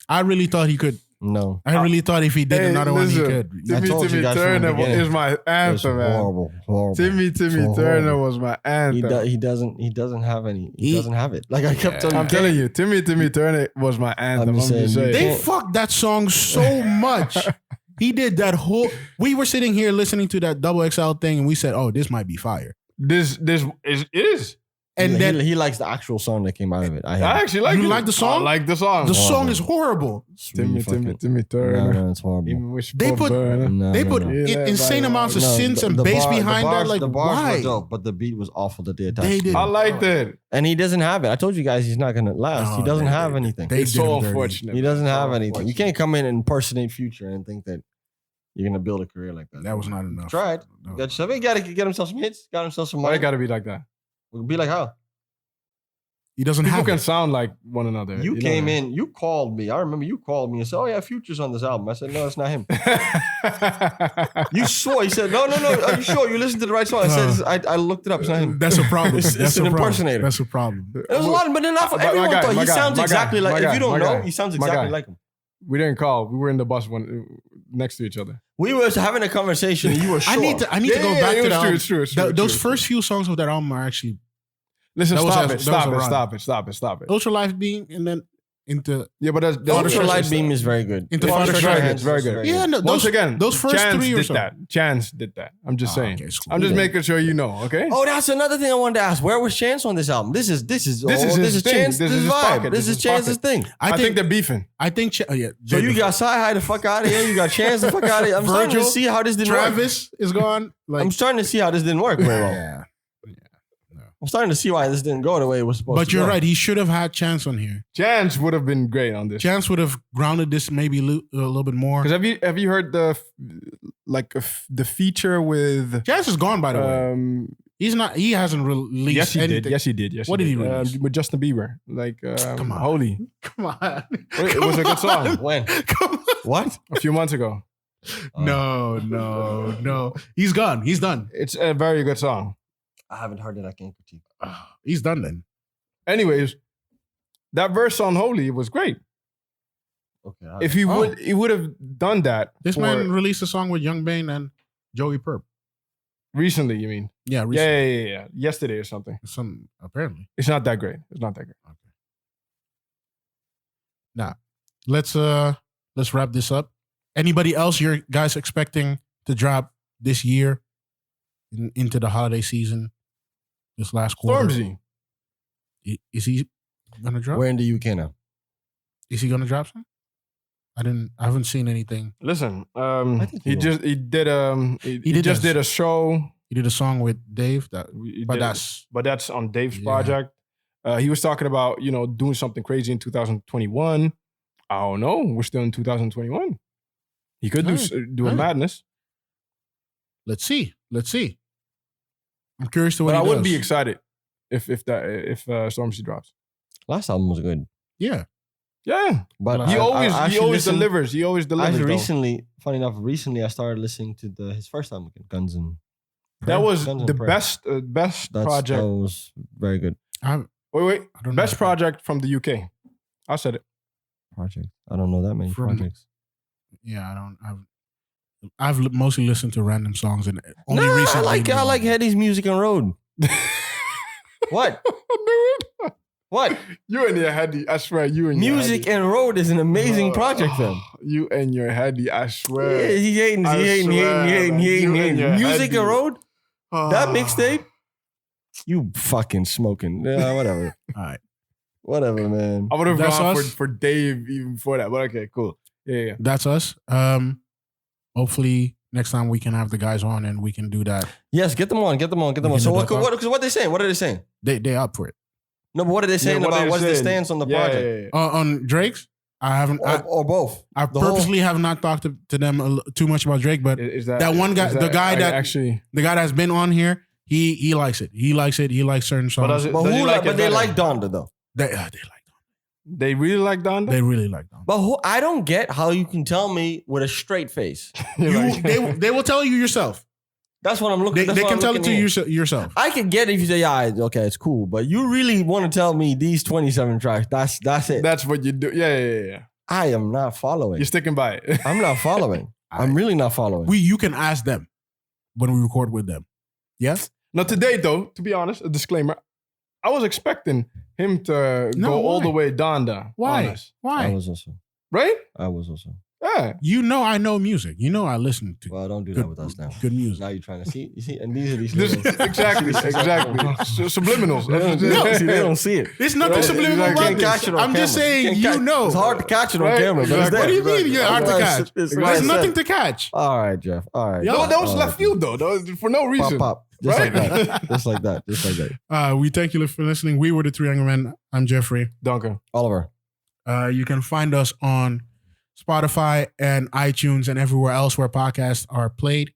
I really thought he could. No. I really thought if he did Hey, another one, he listen. could. I Timmy told you guys from the Turner beginning. is my It's anthem, man. horrible. Timmy So Turner horrible. was my anthem. He doesn't have any. He He- doesn't have it. Like I kept telling you. I'm telling you, Timmy Turner was my anthem. I'm just just saying, saying. They fucked that song so much. He did that whole. We were sitting here listening to that double XL thing, and we said, "Oh, this might be fire." This is it is. And then he likes the actual song that came out of it. I I actually like You it. like the song? I like the song. the horrible. song is horrible. Timmy Turner. No, it's horrible. Even wish They for put- burner. No, They no, put no. Yeah, insane like, amounts of No, synths and the bass bar- behind the bars, that. Like, the bars why? were dope, but the beat was awful that they attached. They to did. it. I liked it. And he doesn't have it. I told you guys he's not gonna last. No, he doesn't they- have they- anything. they It's did so him dirty. unfortunate. He doesn't So have anything. You unfortunate. can't come in and impersonate Future and think that you're gonna build a career like that. That was not enough. Tried. No. Got yourself. He got to get himself some hits. Got himself some Why money. it gotta be like that? Be like how He doesn't People have can it. sound like one another. you know came that. in. You called me. I remember you called me and said, "Oh yeah, Future's on this album." I said, "No, it's not him." You swore. He said, "No. Are you sure you listened to the right song?" I said, "I looked it up. It's not him." That's a problem. It's That's an a problem. impersonator. That's a problem. There was a lot, but then not My everyone guy, thought my he guy, sounds my exactly guy, like. my If guy, you don't my know, guy, he sounds my exactly guy. like him. We didn't call. We were in the bus next to each other. We were having a conversation and you were sure. I need to go back to the album. It's true. Those first few songs of that album are actually Listen, that was stop a it. Ultra Life Beam and then into But that's Ultra Light Beam is very good. Into Father Father Stretch Stretch. is very good. Yeah, no, Once again, those first Chance 3 or did so. that. Chance did that. I'm just saying. Okay, I'm just making sure you know. Okay. Oh, that's another thing I wanted to ask. Where was Chance on this album? This is his thing. Chance. This is his vibe. pocket. This is Chance's thing. I think they're beefing. I think yeah. So you got Sci-Hi the fuck out of here. You got Chance the fuck out of here. I'm starting to Virgil, see how this didn't work. Travis is gone. Like, I'm starting to see how this didn't work very well. yeah. I'm starting to see why this didn't go the way it was supposed to But you're go. right. He should have had Chance on here. Chance would have been great on this. Chance would have grounded this maybe a little bit more. Because have you heard the feature with Chance is gone, by the way. He's not. He hasn't released Yes, he anything. did. Yes, he did. Yes, What did he release? with Justin Bieber? Like, Come on. Holy. Come on. It was a good song. When? Come on. What? A few months ago. No. He's gone. He's done. It's a very good song. I haven't heard it. I can't critique. He's done then. Anyways, that verse on Holy was great. Okay. If he would have done that. This for- man released a song with Young Bane and Joey Perp. recently, you mean? Yeah, recently. Yeah. Yesterday or something. Some apparently. It's not that great. Okay. Now, let's wrap this up. Anybody else you guys expecting to drop this year into the holiday season? This last quarter. Stormzy. Is he gonna drop? We're in the UK now. Is he gonna drop some? I haven't seen anything. Listen, think he did a show. He did a song with Dave But that's on Dave's project. He was talking about, doing something crazy in 2021. I don't know. We're still in 2021. He could do a madness. Let's see. I'm curious to what But he I does. wouldn't be excited if Stormzy drops. Last album was good. Yeah. Yeah. But He I always actually listened- delivers. He always delivers. Actually, funny enough, recently I started listening to his first album, Guns and That was Guns and the Prayer. best project. That was very good. Wait. I don't Best know. project from the UK. I said it. Project. I don't know that many From- projects. Yeah, I've mostly listened to random songs and only I recently. like Hetty's Music and Road. What? What? You and your Hedy, I swear, you and Music and Road is an amazing project, fam. You and your Hedy, I Yeah, swear. he hating. I swear, man. You and your Music Hedy. and Road? That Ah. mixtape? You fucking smoking. Yeah, whatever. All right. Whatever, man. I would have That's gone us? for Dave even before that, but okay, cool. Yeah. That's us. Hopefully next time we can have the guys on and we can do that. Yes, get them on. We So can what do that. what they saying? What are they saying? They up for it. No, but what are they saying Yeah, what about they what's the said. stance on the Yeah, project? yeah. On Drake's, I haven't. Or both. I The whole- purposely have not talked to them too much about Drake, but Is that one guy- is the guy that- actually. the guy that's been on here, he likes it. He likes it. He likes certain songs. does it- But Does he who like like? it But they better? like Donda though. They like them. They really like Donda? They really like them. But who? I don't get how you can tell me with a straight face. They will tell you yourself. That's what I'm looking. They can tell it to you yourself. I can get it if you say, yeah, okay, it's cool. But you really want to tell me these 27 tracks? That's it. That's what you do. Yeah. I am not following. You're sticking by it. I'm not following. I'm really not following. You can ask them when we record with them. Yes. Now today, though, to be honest, a disclaimer, I was expecting him to No, go all why? the way Donda. Why? Honest. Why? I was also. Right? Yeah. I know music. I listen to Well, don't do good, that with us now. good music. Now you're trying to see. You see, and these are these. This, little- exactly. Subliminals. They don't see it. There's nothing Right, subliminal exactly. about Can't catch this. it on I'm just camera. saying, Can't catch- know. It's hard to catch it on Right, camera. But it's exactly. there. What do you mean? Yeah, hard to catch. It's There's right nothing set. to catch. All right, Jeff. All right. Yo, That was All left right. field, though, for no reason. Pop. Just Right? like that. Just like that. Just like that. We thank you for listening. We were the Three Younger Men. I'm Jeffrey. Duncan. Oliver. You can find us on Spotify and iTunes and everywhere else where podcasts are played.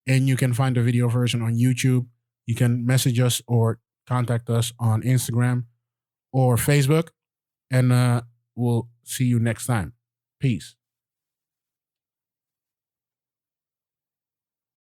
And you can find the video version on YouTube. You can message us or contact us on Instagram or Facebook. And we'll see you next time. Peace.